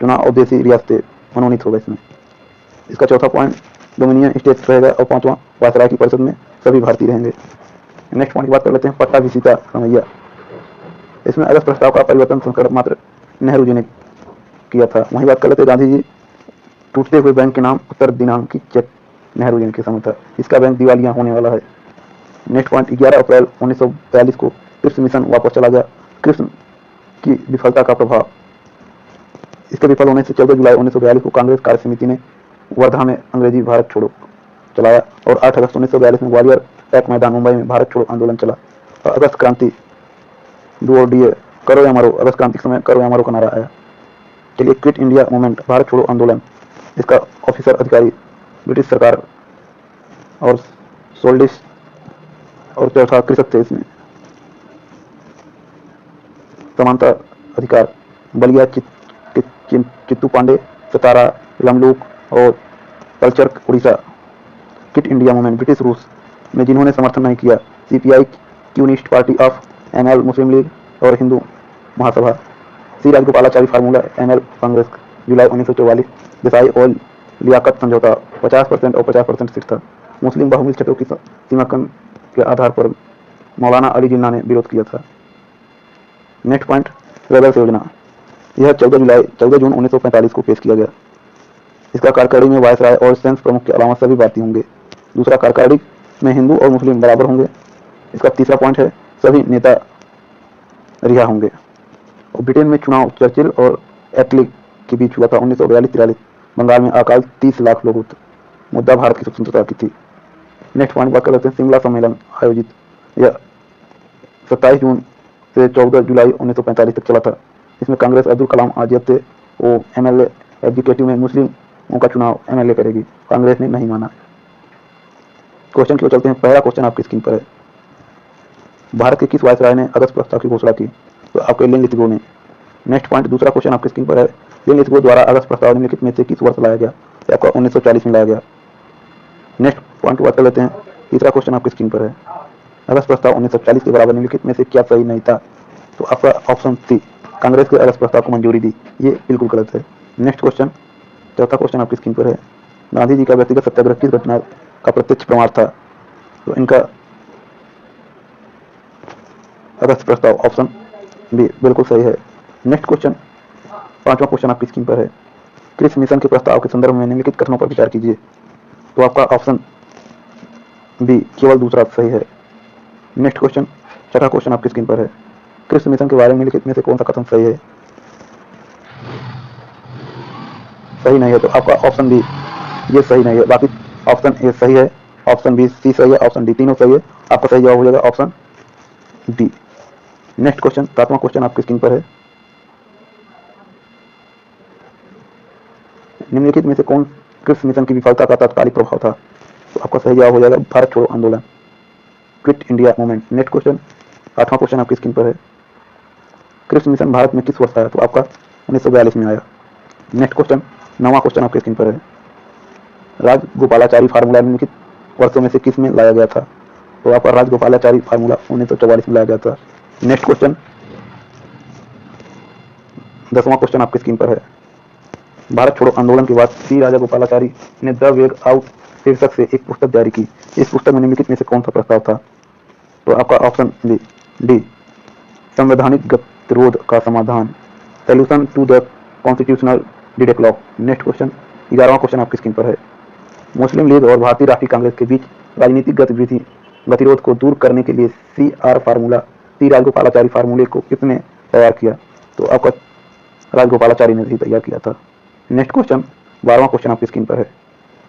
चुनाव और देशी रियासतें मनोनीत होगा इसमें। इसका चौथा पॉइंट डोमिनियन स्टेट रहेगा और पांचवा वायसराय की परिषद में सभी भारतीय रहेंगे। नेक्स्ट पॉइंट की बात कर लेते हैं पट्टाभिषिता रमैया। इसमें अगस्त प्रस्ताव का परिवर्तन संस्करण मात्र नेहरू जी ने किया था। वहीं बात कर लेते हैं गांधी जी टूटते हुए बैंक के नाम उत्तर दिनांक की चेक नेहरू जी के समय था। इसका बैंक दिवालिया होने वाला है। नेक्स्ट पॉइंट 11 अप्रैल 1942 को क्रिप्स मिशन वापस चला गया। क्रिप्स की विफलता का प्रभाव। इसके विफल होने से 14 जुलाई 1942 को कांग्रेस कार्य समिति ने वर्धा में अंग्रेजी भारत छोड़ो चलाया और 8 अगस्त 1942 में ग्वालियर टैंक मैदान मुंबई में भारत छोड़ो आंदोलन चला और अगस्त क्रांति DODA करो या मरो, अगस्त क्रांति के समय करो या मरो का नारा आया। चलिए क्विट इंडिया मूवमेंट भारत छोड़ो आंदोलन, इसका ऑफिसर अधिकारी ब्रिटिश सरकार और सोल्डिस और चौथा कृषक थे। इसमें समानता अधिकार बलिया चित्तू पांडे, सतारा, लमलूक और culture Orissa. Quit India movement British रूस में जिन्होंने समर्थन नहीं किया CPI communist party of ML Muslim league और हिंदू महासभा। सी राजगोपालाचारी फार्मूला ML कांग्रेस जुलाई 1944। देसाई और लियाकत समझौता 50% और 50% सीट था। मुस्लिम बहुमिल क्षेत्रों की सीमांकन के आधार पर मौलाना अली जिन्ना ने विरोध किया था। नेक्स्ट पॉइंट वेबल्स योजना। यह 14 जून 1945 को पेश किया गया। इसका कार्यकारिणी में वायसराय और सेंस प्रमुख के अलावा सभी भारतीय होंगे। दूसरा कार्यकारिणी में हिंदू और मुस्लिम बराबर होंगे। इसका तीसरा पॉइंट है सभी नेता रिहा होंगे। और ब्रिटेन में चुनाव चर्चिल और एटली के बीच हुआ था 1942-43। बंगाल में अकाल 30 लाख लोग थे। मुद्दा भारत की स्वतंत्रता की थी। नेक्स्ट पॉइंट बात कर लेते हैं शिमला सम्मेलन आयोजित। यह 27 जून से 14 जुलाई 1945 तक चला था। इसमें कांग्रेस अब्दुल कलाम आज़ाद थे। वो MLA एग्जीक्यूटिव में मुस्लिमों का चुनाव MLA करेगी, कांग्रेस ने नहीं माना। क्वेश्चन की ओर चलते हैं। पहला क्वेश्चन आपकी स्क्रीन पर है। भारत के किस वायसराय ने अगस्त प्रस्ताव की घोषणा की? तो आपके लिनलिथगो ने। नेक्स्ट पॉइंट दूसरा क्वेश्चन आपकी स्क्रीन पर है। लिनलिथगो द्वारा अगस्त प्रस्ताव निम्नलिखित में से किस वर्ष लाया गया? तो आपका 1940 में लाया गया। नेक्स्ट पॉइंट की बात कर लेते हैं। तीसरा क्वेश्चन आपकी स्क्रीन पर है। अगस्त प्रस्ताव 1940 के बराबर निम्नलिखित में से क्या सही नहीं था? तो आपका ऑप्शन सी कांग्रेस के अगस्त प्रस्ताव को मंजूरी दी, ये बिल्कुल गलत है। नेक्स्ट क्वेश्चन चौथा क्वेश्चन आपकी स्क्रीन पर है। गांधी जी का व्यक्तिगत सत्याग्रह किस घटना का प्रत्यक्ष प्रमाण था? तो इनका अगस्त प्रस्ताव ऑप्शन बी बिल्कुल सही है। नेक्स्ट क्वेश्चन पांचवा क्वेश्चन आपकी स्क्रीन पर है। क्रिप्स मिशन के प्रस्ताव के संदर्भ में निम्नलिखित कथनों पर विचार कीजिए। तो आपका ऑप्शन बी केवल दूसरा सही है। नेक्स्ट क्वेश्चन छठा क्वेश्चन आपकी स्क्रीन पर है। क्रिप्स मिशन के बारे में निम्नलिखित में से कौन सा कथन सही है? सही नहीं है। तो आपका ऑप्शन बी ये सही नहीं है। बाकी ऑप्शन ए सही है, ऑप्शन बी सी सही है, ऑप्शन डी तीनों सही है। आपका सही जवाब हो जाएगा ऑप्शन डी। नेक्स्ट क्वेश्चन सातवां क्वेश्चन आपकी स्क्रीन पर है। निम्नलिखित में से कौन क्रिप्स मिशन की विफलता का तात्कालिक प्रभाव था? तो आपका सही जवाब हो जाएगा भारत छोड़ो आंदोलन, quit India movement. Next question आठवां क्वेश्चन आपकी स्क्रीन पर है। क्रिप्स मिशन भारत में किस वर्ष आया? तो आपका 1942 में आया। नेक्स्ट क्वेश्चन नौवां क्वेश्चन आपके स्क्रीन पर है। राजगोपालाचारी फार्मूला निम्नलिखित वर्षों में से किस में लाया गया था? तो आपका राजगोपालाचारी फार्मूला 1944 में लाया गया था। नेक्स्ट क्वेश्चन 10वां क्वेश्चन आपकी स्क्रीन पर है। भारत छोड़ो आंदोलन के बाद सी राजगोपालाचारी ने द वेग आउट शीर्षक से एक पुस्तक जारी की। इस पुस्तक में निम्नलिखित में से कौन सा प्रस्ताव था? तो आपका ऑप्शन डी, संवैधानिक गतिरोध का समाधान, solution to the constitutional deadlock. Next question, 11वां क्वेश्चन आपकी स्क्रीन पर है। मुस्लिम लीग और भारतीय राष्ट्रीय कांग्रेस के बीच राजनीतिक गतिरोध को दूर करने के लिए सी राजगोपालाचारी फार्मूले को किसने तैयार किया? तो आपका राजगोपालाचारी ने ही तैयार किया था। नेक्स्ट क्वेश्चन, 12वां क्वेश्चन आपकी स्क्रीन पर है।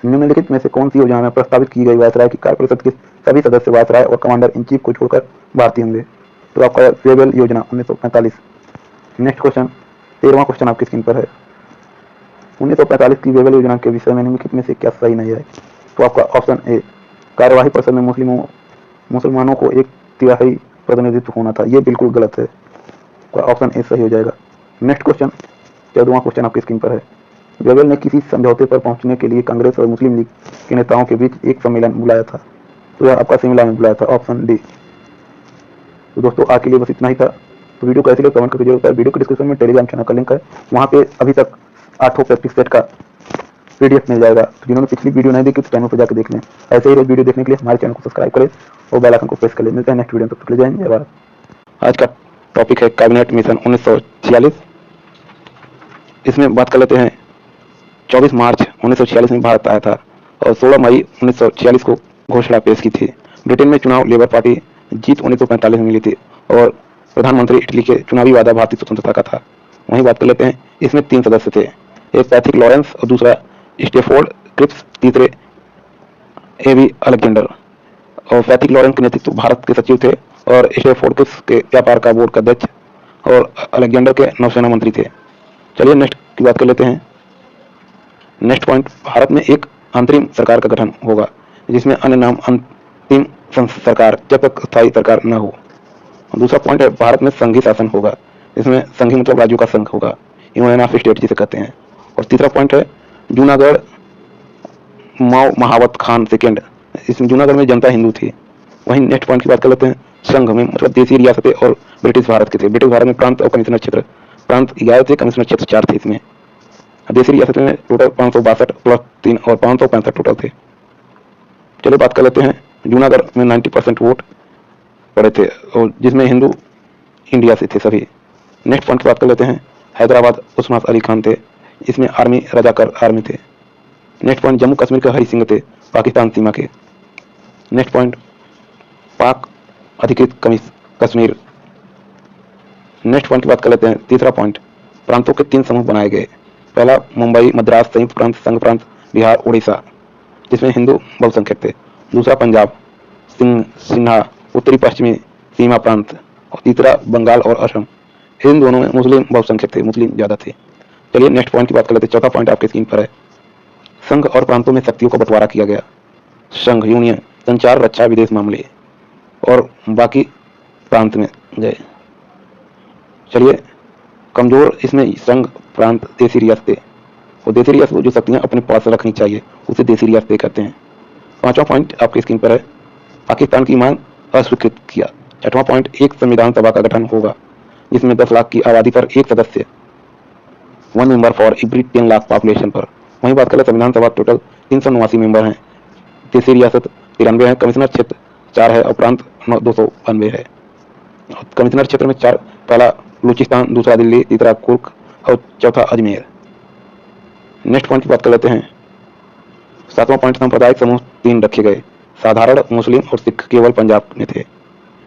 निम्नलिखित में से कौन सी योजना में प्रस्तावित की गई वायसराय की कार्य परिषद के सभी सदस्य वायसराय और कमांडर इन चीफ को छोड़कर भारतीय होंगे? तो आपका वेबल योजना 1945। नेक्स्ट क्वेश्चन, 13वां क्वेश्चन आपकी स्क्रीन पर है। 1945 की वेबल योजना के विषय में निम्नलिखित में से क्या सही नहीं है? तो आपका ऑप्शन ए, कार्यवाही परिषद में मुसलमानों को 1/3 प्रतिनिधित्व होना था। ये बिल्कुल गलत है, ऑप्शन ए सही हो जाएगा। नेक्स्ट क्वेश्चन, 14वां क्वेश्चन आपकी स्क्रीन पर है। वेबल ने किसी समझौते पर पहुंचने के लिए कांग्रेस और मुस्लिम लीग के नेताओं के बीच एक सम्मेलन बुलाया था। तो यह आपका शिमला में बुलाया था, ऑप्शन डी। तो दोस्तों आज के लिए बस इतना ही था। तो वीडियो कैसे लगे कमेंट करके जरूर बताएं। वीडियो के डिस्क्रिप्शन में टेलीग्राम चैनल का लिंक है, वहाँ पे अभी तक 8 प्रैक्टिस सेट का PDF मिल जाएगा। तो जिन्होंने पिछली वीडियो नहीं देखी तो चैनल पर जाकर देख लें। ऐसे ही रोज वीडियो देखने के लिए हमारे चैनल को सब्सक्राइब करें और बेल आइकन को प्रेस कर लें। मिलते हैं नेक्स्ट वीडियो में, तब तक के लिए जय हिंद जय भारत। आज का टॉपिक है कैबिनेट मिशन 1946। इसमें बात कर लेते हैं 24 मार्च 1946 में भारत आया था और 16 मई 1946 को घोषणा पेश की थी। ब्रिटेन में चुनाव लेबर पार्टी जीत 1945 में मिली थी और प्रधानमंत्री इटली के चुनावी वादा भारतीय स्वतंत्रता का था। वहीं बात कर लेते हैं, इसमें 3 सदस्य थे, एक पैथिक लॉरेंस और दूसरा स्टेफोर्ड क्रिप्स, तीसरे एवी अलेक्जेंडर। और पैथिक लॉरेंस के नेतृत्व भारत के सचिव थे और स्टेफोर्ड क्रिप्स के व्यापार का बोर्ड का अध्यक्ष और अलेक्जेंडर के नौसेना मंत्री थे। चलिए नेक्स्ट की बात कर लेते हैं। नेक्स्ट पॉइंट, भारत में एक अंतरिम सरकार का गठन होगा जिसमें अन्य नाम अंतिम सरकार जब तक स्थायी सरकार न हो। दूसरा पॉइंट है, भारत में संघीय शासन होगा, इसमें संघीय मतलब राज्यों का संघ होगा, यूनियन ऑफ स्टेट जिसे कहते हैं। और तीसरा पॉइंट है, जूनागढ़ महावत खान सेकेंड, इसमें जूनागढ़ में जनता हिंदू थी। वहीं नेक्स्ट पॉइंट की बात कर लेते हैं, संघ में मतलब देसी रियासतें और ब्रिटिश भारत के थे। ब्रिटिश भारत में प्रांत और कमिश्नर क्षेत्र, प्रांत 11 थे, कमिश्नर क्षेत्र 4 थे। इसमें देसी रियासत में टोटल 562 प्लस 3 और 565 टोटल थे। चलिए बात कर लेते हैं, जूनागढ़ में 90% वोट पड़े थे और जिसमें हिंदू इंडिया से थे सभी। नेक्स्ट पॉइंट की बात कर लेते हैं, हैदराबाद उस्मान अली खान थे, इसमें आर्मी रजाकर आर्मी थे। नेक्स्ट पॉइंट, जम्मू कश्मीर के हरि सिंह थे, पाकिस्तान सीमा के। नेक्स्ट पॉइंट, पाक अधिकृत कश्मीर। नेक्स्ट पॉइंट की बात कर लेते हैं, तीसरा पॉइंट, प्रांतों के 3 समूह बनाए गए। पहला मुंबई मद्रास संयुक्त प्रांत, संघ प्रांत, बिहार, उड़ीसा, जिसमें हिंदू बहुसंख्यक थे। दूसरा पंजाब, सिन्हा, उत्तरी पश्चिमी सीमा प्रांत। और तीसरा बंगाल और असम, इन दोनों में मुस्लिम बहुसंख्यक थे, मुस्लिम ज्यादा थे। चलिए नेक्स्ट पॉइंट की बात कर लेते हैं। चौथा पॉइंट आपके स्क्रीन पर है, संघ और प्रांतों में शक्तियों का बंटवारा किया गया। संघ यूनियन संचार, रक्षा, विदेश मामले और बाकी प्रांत में गए। चलिए कमजोर, इसमें संघ, प्रांत, देसी रियासतें। और देसी रियासत जो शक्तियां अपने पास रखनी चाहिए उसे देसी रियासतें कहते हैं। 5वां पॉइंट आपकी स्क्रीन पर है, पाकिस्तान की मांग अस्वीकृत किया। 6वां पॉइंट, एक संविधान सभा का गठन होगा जिसमें 10 लाख की आबादी पर एक सदस्य, 1 member for every 10 lakh population पर। वहीं बात करें संविधान सभा टोटल 389 मेंबर हैं, देसी रियासत 93 है, कमिश्नर क्षेत्र 4 है और प्रांत 292 है। कमिश्नर क्षेत्र में 4, पहला बलूचिस्तान, दूसरा दिल्ली, तीसरा कुर्क और चौथा अजमेर। नेक्स्ट पॉइंट की बात कर लेते हैं। 7वां पॉइंट, सांप्रदायिक समूह 3 रखे गए, साधारण, मुस्लिम और सिख केवल पंजाब में थे।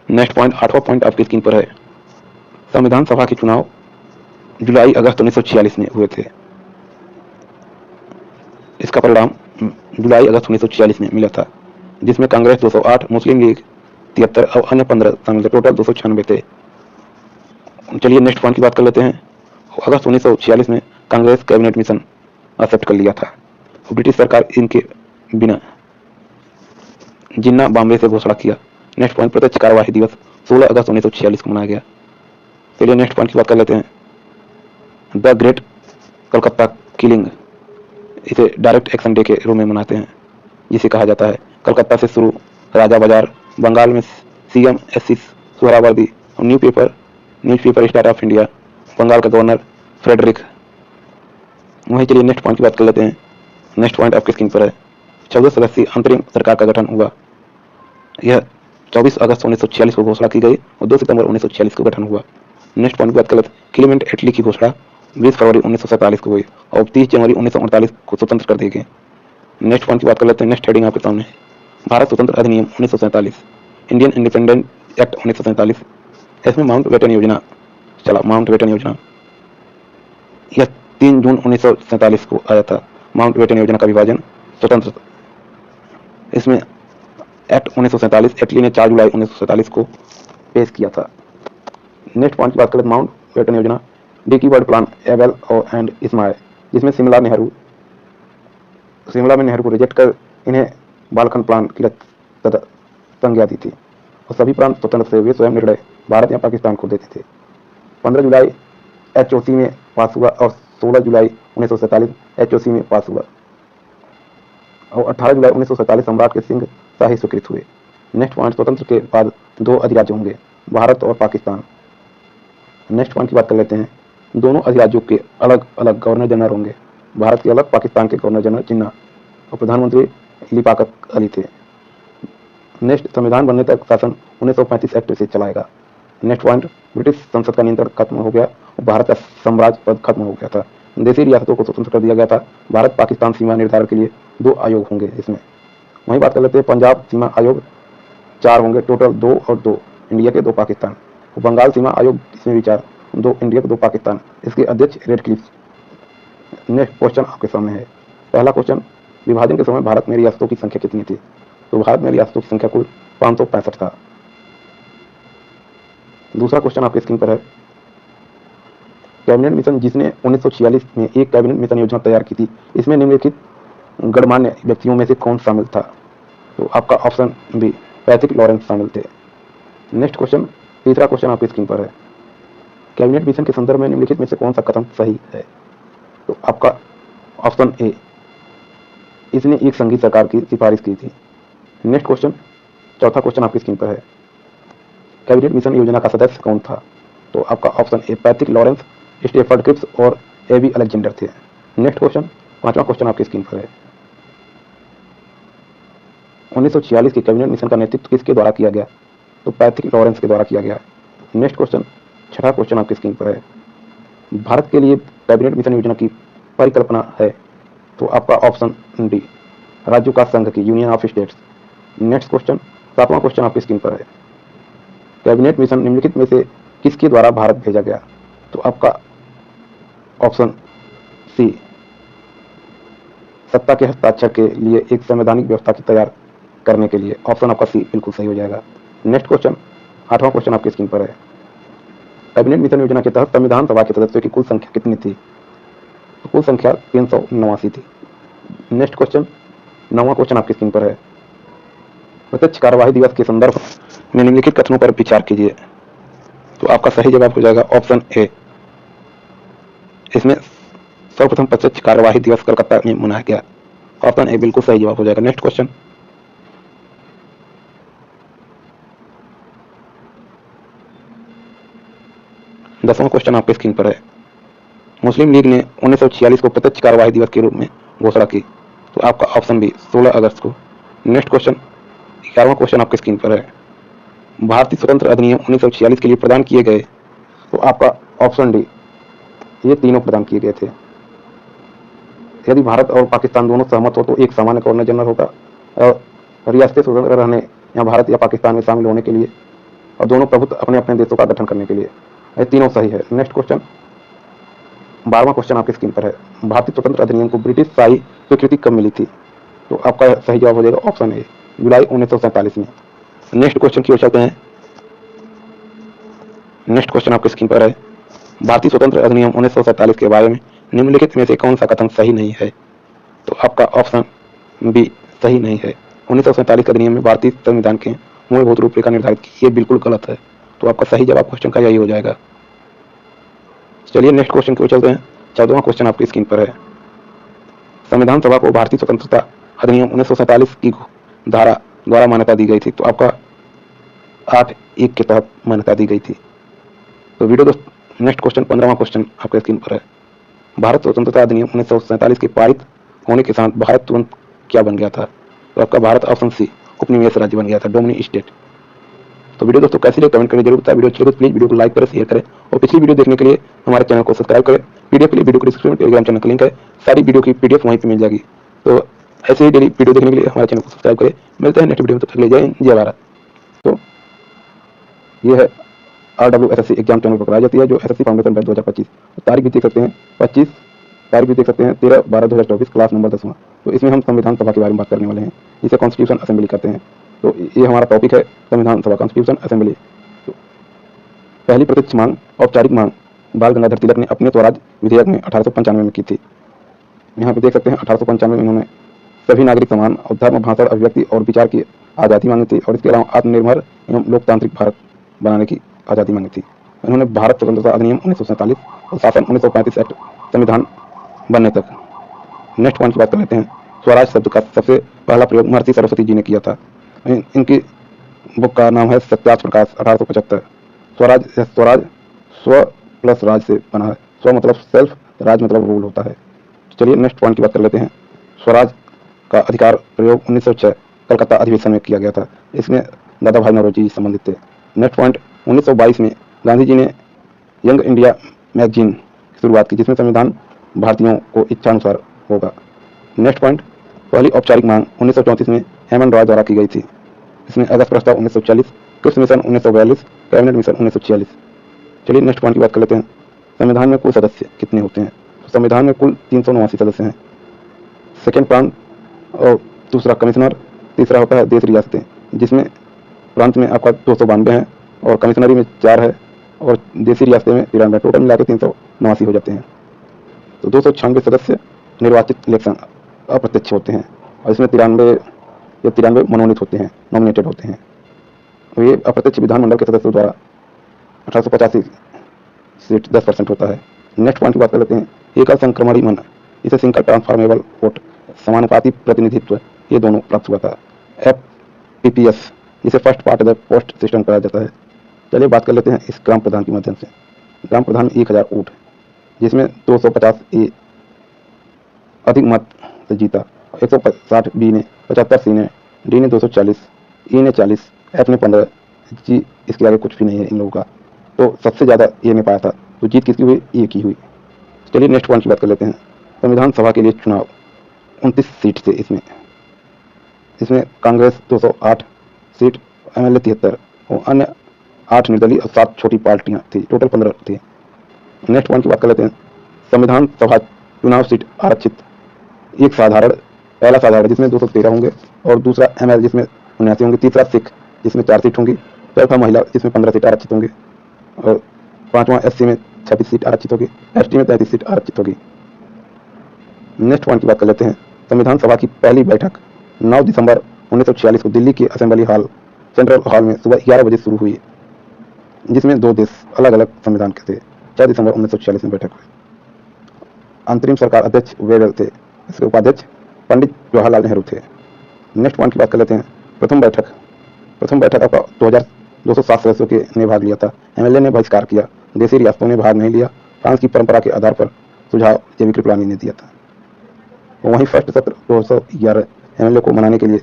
नेक्स्ट पॉइंट, 8वां पॉइंट आपकी स्क्रीन पर है, संविधान सभा के चुनाव जुलाई अगस्त 1946 में हुए थे। इसका परिणाम जुलाई अगस्त 1946 में मिला था, जिसमें कांग्रेस 208, मुस्लिम लीग 73 और अन्य 15 शामिल थे, टोटल 296 थे। चलिए नेक्स्ट पॉइंट की बात कर लेते हैं। अगस्त 1946 में कांग्रेस कैबिनेट मिशन एक्सेप्ट कर लिया था। ब्रिटिश सरकार इनके बिना जिन्ना बॉम्बे से घोषणा किया। नेक्स्ट पॉइंट, प्रत्यक्ष कार्यवाही दिवस 16 अगस्त 1946 को मनाया गया। चलिए नेक्स्ट पॉइंट की बात कर लेते हैं, द ग्रेट कलकत्ता किलिंग, इसे डायरेक्ट एक्शन डे के रूप में मनाते हैं, जिसे कहा जाता है कलकत्ता से शुरू, राजा बाजार, बंगाल में CM एसिस सोहरावर्दी और newspaper Star of India, Bengal का गवर्नर फ्रेडरिक। वहीं चलिए नेक्स्ट पॉइंट की बात कर लेते हैं। नेक्स्ट पॉइंट आपके स्क्रीन पर है, 14 सदस्यीय अंतरिम सरकार का गठन हुआ। यह 24 अगस्त 1946 को घोषणा की गई और 2 सितंबर 1946 को गठन हुआ। नेक्स्ट पॉइंट की बात करें, क्लीमेंट एटली की घोषणा 20 फरवरी 1947 को हुई और 30 जनवरी 1948 को स्वतंत्र कर दी गई। नेक्स्ट पॉइंट की बात कर लेते हैं। नेक्स्ट हेडिंग आपके सामने है, भारत स्वतंत्र अधिनियम 1947, इंडियन इंडिपेंडेंट एक्ट 1947। इसमें माउंटबेटन योजना चला। माउंटबेटन योजना यह 3 जून 1947 को आया था। माउंटबेटन योजना का विभाजन स्वतंत्र। इसमें एक्ट 1947 एटली ने 4 जुलाई 1947 को पेश किया था। नेक्स्ट पॉइंट की बात करें, माउंटबेटन योजना डिकी बर्ड प्लान एबेल और एंड इस्माइल, जिसमें शिमला में नेहरू को रिजेक्ट कर इन्हें बालखंड प्लान की संज्ञा दी थी और सभी प्रांत स्वतंत्र से वे स्वयं निर्णय भारत या पाकिस्तान को देते थे। 15 जुलाई HOC में पास हुआ और 16 जुलाई 1947 HOC में पास हुआ और 18 जुलाई 1947 सम्राट के सिंह शाही स्वीकृत हुए। नेक्स्ट पॉइंट, स्वतंत्र के बाद 2 अधिराज्य होंगे, भारत और पाकिस्तान। नेक्स्ट पॉइंट की बात कर लेते हैं, दोनों अधिराज्यों के अलग अलग गवर्नर जनरल होंगे, भारत के अलग, पाकिस्तान के गवर्नर जनरल जिन्ना और प्रधानमंत्री लियाकत अली थे। नेक्स्ट, संविधान बनने तक शासन 1935 एक्ट से चलाएगा। नेक्स्ट पॉइंट, ब्रिटिश संसद का नियंत्रण खत्म हो गया और भारत का साम्राज्य पद खत्म हो गया था। देशी रियासतों को स्वतंत्र कर दिया गया था। भारत पाकिस्तान सीमा निर्धारण के लिए 2 आयोग होंगे इसमें। वहीं बात कर लेते हैं, पंजाब सीमा आयोग 4 होंगे, टोटल 2 और 2, इंडिया के 2 पाकिस्तान। बंगाल सीमा आयोग इसमें भी 4, 2 इंडिया के 2 पाकिस्तान। इसके अध्यक्ष रेडक्लिफ। नेक्स्ट क्वेश्चन आपके सामने है। पहला क्वेश्चन, विभाजन के समय भारत में रियासतों की संख्या कितनी थी? तो भारत में रियासतों की संख्या कुल 565 था। दूसरा क्वेश्चन आपके स्क्रीन पर है, कैबिनेट मिशन जिसने 1946 में एक कैबिनेट मिशन योजना तैयार की थी, इसमें निम्नलिखित गणमान्य व्यक्तियों में से कौन शामिल था? तो आपका ऑप्शन बी, पैट्रिक लॉरेंस शामिल थे। नेक्स्ट क्वेश्चन, तीसरा क्वेश्चन आपकी स्क्रीन पर है, कैबिनेट मिशन के संदर्भ में निम्नलिखित में से कौन सा कथन सही है? तो आपका ऑप्शन ए, इसने एक संघीय सरकार की सिफारिश की थी। नेक्स्ट क्वेश्चन, चौथा क्वेश्चन आपकी स्क्रीन पर है, कैबिनेट मिशन योजना का सदस्य कौन था? तो आपका option A, Patrick Lawrence, Stafford Cripps और एबी अलेक्जेंडर थे। नेक्स्ट क्वेश्चन, पांचवा क्वेश्चन आपकी स्क्रीन पर है, 1946 के कैबिनेट मिशन का नेतृत्व किसके द्वारा किया गया? तो पैट्रिक लॉरेंस के द्वारा किया गया। नेक्स्ट क्वेश्चन, छठा क्वेश्चन आपकी स्क्रीन पर है, भारत के लिए कैबिनेट मिशन योजना की परिकल्पना है? तो आपका ऑप्शन डी, राज्यों का संघ की, union of states. Next question, सातवां क्वेश्चन आपकी स्क्रीन पर है, कैबिनेट मिशन निम्नलिखित में से किसके द्वारा भारत भेजा गया? तो आपका ऑप्शन सी, सत्ता के हस्ताक्षर के लिए एक संवैधानिक व्यवस्था की तैयार करने के लिए। ऑप्शन आपका सी बिल्कुल सही हो जाएगा। नेक्स्ट क्वेश्चन, आठवां क्वेश्चन आपकी स्क्रीन पर है, कैबिनेट मिशन योजना के तहत संविधान सभा के सदस्यों की कुल संख्या कितनी थी? तो कुल संख्या 389 थी। नेक्स्ट क्वेश्चन, 9वां क्वेश्चन आपकी स्क्रीन पर है, प्रत्यक्ष कार्यवाही दिवस के संदर्भ में निम्नलिखित कथनों पर विचार कीजिए। तो आपका सही जवाब हो जाएगा ऑप्शन ए, इसमें सर्वप्रथम प्रत्यक्ष कार्यवाही दिवस कलकत्ता में मनाया गया। ऑप्शन ए बिल्कुल सही जवाब हो जाएगा। नेक्स्ट क्वेश्चन, दसवां क्वेश्चन आपके स्क्रीन पर है, मुस्लिम लीग ने 1946 को प्रत्यक्ष कार्यवाही दिवस के रूप में घोषणा की। तो आपका ऑप्शन बी, 16 अगस्त को। नेक्स्ट क्वेश्चन, 11वां क्वेश्चन आपके स्क्रीन पर है, भारतीय स्वतंत्र अधिनियम 1946 के लिए प्रदान किए गए। तो आपका ऑप्शन डी, ये तीनों प्रदान किए गए थे। यदि भारत और पाकिस्तान दोनों सहमत हो तो एक सामान्य गवर्नर जनरल होगा और रियासतें स्वतंत्र रहने या भारत या पाकिस्तान में शामिल होने के लिए और दोनों प्रभुत्व अपने अपने देशों का गठन करने के लिए। ये तीनों सही है। नेक्स्ट क्वेश्चन, 12वां क्वेश्चन आपके स्क्रीन पर है, भारतीय स्वतंत्र अधिनियम को ब्रिटिश शाही स्वीकृति कब मिली थी? तो आपका सही जवाब हो जाएगा ऑप्शन ए, जुलाई 1947 में। नेक्स्ट क्वेश्चन की ओर चलते हैं। नेक्स्ट क्वेश्चन आपके स्क्रीन पर है, भारतीय स्वतंत्र अधिनियम 1947 के बारे में निम्नलिखित में से कौन सा कथन सही नहीं है? तो आपका ऑप्शन बी सही नहीं है। 1947 के अधिनियम में भारतीय संविधान के मूलभूत रूपरेखा निर्धारित की, ये बिल्कुल गलत है। तो आपका सही जवाब क्वेश्चन का यही हो जाएगा। चलिए नेक्स्ट क्वेश्चन की ओर चलते हैं। 14वां क्वेश्चन आपकी स्क्रीन पर है, संविधान सभा को भारतीय स्वतंत्रता अधिनियम 1947 की धारा द्वारा मान्यता दी गई थी। तो आपका 8(1) के तहत मान्यता दी गई थी। तो वीडियो दोस्त, नेक्स्ट क्वेश्चन 15वां क्वेश्चन आपके स्क्रीन पर है, भारत स्वतंत्रता अधिनियम 1947 के पारित होने के साथ भारत तुरंत क्या बन गया था? तो आपका भारत ऑप्शन सी उपनिवेश राज्य बन गया था, डोमिनी स्टेट। तो वीडियो दोस्तों कैसी लगी कमेंट करके जरूर बताएं। वीडियो अच्छी लगे तो प्लीज वीडियो को लाइक करें, शेयर करें और पिछली वीडियो देखने के लिए हमारे चैनल को सब्सक्राइब करें। पीडीएफ के लिए वीडियो को डिस्क्रिप्शन में टेलीग्राम चैनल का लिंक है, सारी वीडियो की पीडीएफ वहीं पे मिल जाएगी। तो ऐसे ही डेली वीडियो देखने के लिए हमारे चैनल को सब्सक्राइब करें। मिलते हैं नेक्स्ट वीडियो में, तब तक के लिए जय हिंद, जय भारत। तो ये है RWSSC एग्जाम चैनल पर कराई जाती है, जो SSC फाउंडेशन बैच 2025। तारीख भी देख सकते हैं 25, तारीख भी देख सकते हैं 13/12/2024, क्लास नंबर 10वां। तो इसमें हम संविधान सभा के बारे में बात करने वाले हैं, जिसे कॉन्स्टिट्यूशन असेंबली कहते हैं। तो ये हमारा टॉपिक है, संविधान सभा, कॉन्स्टिट्यूशन असेंबली। तो पहली प्रत्यक्ष मांग, औपचारिक मांग बाल गंगाधर तिलक ने अपने स्वराज विधेयक में 1895 में की थी। यहाँ पे देख सकते हैं 1895 में इन्होंने सभी नागरिक समान और धर्म, भाषा, अभिव्यक्ति और विचार की आज़ादी मांगी थी, और इसके अलावा आत्मनिर्भर एवं लोकतांत्रिक भारत बनाने की आज़ादी मांगी थी। इन्होंने भारत स्वतंत्रता अधिनियम 1947 और शासन 1935 एक्ट संविधान बनने तक। नेक्स्ट पॉइंट की बात कर लेते हैं। स्वराज शब्द का सबसे पहला प्रयोग महर्षि सरस्वती जी ने किया था। इनकी बुक का नाम है सत्यार्थ प्रकाश, 1875। स्वराज, स्वराज स्व प्लस राज से बना है। स्व मतलब सेल्फ, राज मतलब रूल होता है। चलिए नेक्स्ट पॉइंट की बात कर लेते हैं। स्वराज का अधिकार प्रयोग 1906 कलकत्ता अधिवेशन में किया गया था। इसमें दादा भाई नौरोजी संबंधित थे। नेक्स्ट पॉइंट, 1922 में गांधी जी ने यंग इंडिया मैगजीन की शुरुआत की, जिसमें संविधान भारतीयों को इच्छानुसार होगा। नेक्स्ट पॉइंट, पहली औपचारिक मांग 1934 में हेमन रॉय द्वारा की गई थी। इसमें अगस्त प्रस्ताव 1940, क्रिप्स मिशन 1942, कैबिनेट मिशन 1946। चलिए नेक्स्ट पॉइंट की बात कर लेते हैं। संविधान में कुल सदस्य कितने होते हैं? तो संविधान में कुल 379 सदस्य हैं। सेकेंड प्रांत और दूसरा कमिश्नर, तीसरा होता है देश रियासतें, जिसमें प्रांत में आपका 292 है और कमिश्नरी में 4 है और देशी रियासतें में 93। टोटल मिला के 389 हो जाते हैं। तो 296 सदस्य निर्वाचित इलेक्शन अप्रत्यक्ष होते हैं, और इसमें 93 मनोनीत होते हैं, नॉमिनेटेड होते हैं। और ये अप्रत्यक्ष विधानमंडल के सदस्यों द्वारा 1885 सीट 10% होता है। नेक्स्ट पॉइंट की बात कर लेते हैं। एकल संक्रमणी मन, इसे सिंगल ट्रांसफॉर्मेबल वोट, समानुपाती प्रतिनिधित्व, ये दोनों प्राप्त हुआ था। FPPS, जिसे first part the post system कहा जाता है। चलिए बात कर लेते हैं इस ग्राम प्रधान के माध्यम से। ग्राम प्रधान में 1000 वोट, जिसमें 250 ए अधिक मत से जीता, 160 बी ने, 75 सी ने, डी ने 240, ई ने 40, एफ ने 15, जी इसके आगे कुछ भी नहीं है इन लोगों का। तो सबसे ज़्यादा ए ने पाया था। तो जीत किसकी हुई? ए की हुई। चलिए नेक्स्ट पॉइंट की बात कर लेते हैं। संविधान सभा के लिए चुनाव 29 सीट थे। इसमें कांग्रेस 208 सीट, MLA 73 और अन्य 8 निर्दलीय और 7 छोटी पार्टियां थी। टोटल 15 थी। नेक्स्ट पॉइंट की बात कर लेते हैं। संविधान सभा चुनाव सीट आरक्षित, एक साधारण, पहला साधारण जिसमें 213 होंगे, और दूसरा ML जिसमें 79 होंगे, तीसरा सिख जिसमें 4 सीट होंगी, चौथा महिला जिसमें 15 सीट आरक्षित होंगे, और पांचवा SC में 26 सीट आरक्षित होगी, ST में 33 सीट आरक्षित होगी। नेक्स्ट पॉइंट की बात कर लेते हैं। संविधान सभा की पहली बैठक 9 दिसंबर 1946 को दिल्ली के असेंबली हॉल, सेंट्रल हॉल में सुबह 11 बजे शुरू हुई, जिसमें 2 देश अलग अलग संविधान के थे। 4 दिसंबर 1946 में बैठक हुई। अंतरिम सरकार अध्यक्ष वेडल थे, इसके उपाध्यक्ष पंडित जवाहरलाल नेहरू थे। नेक्स्ट पॉइंट की बात कर लेते हैं। प्रथम बैठक आपका 2207 सदस्यों के ने भाग लिया था। MLA ने बहिष्कार किया, देशी रियासतों ने भाग नहीं लिया। फ्रांस की परंपरा के आधार पर सुझाव जेबी कृपलानी ने दिया था। वहीं फर्स्ट सत्र 211 MLA को मनाने के लिए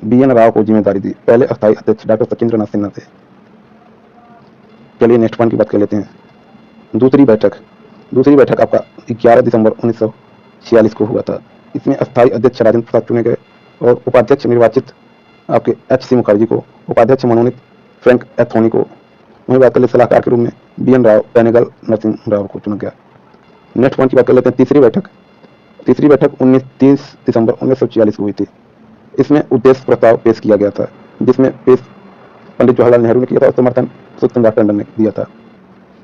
BN राव को जिम्मेदारी दी। पहले अस्थायी अध्यक्ष डॉक्टर सचिंद्र नाथ सिन्हा थे। चलिए नेक्स्ट पॉइंट की बात कर लेते हैं। दूसरी बैठक आपका 11 दिसंबर 1946 को हुआ था। इसमें अस्थायी अध्यक्ष राजेंद्र प्रसाद चुने गए और उपाध्यक्ष निर्वाचित आपके HC मुखर्जी को, उपाध्यक्ष मनोनीत फ्रैंक एथोनी को। वहीं बात कर ले सलाहकार के रूप में BN राव, बेनेगल नरसिंह राव को चुना गया। नेक्स्ट पॉइंट की बात कर लेते हैं। तीसरी बैठक 30 दिसंबर 1946 को हुई थी। इसमें उद्देश्य प्रस्ताव पेश किया गया था, जिसमें पेश पंडित जवाहरलाल नेहरू ने किया था और समर्थन पुरुषोत्तम टंडन ने दिया था।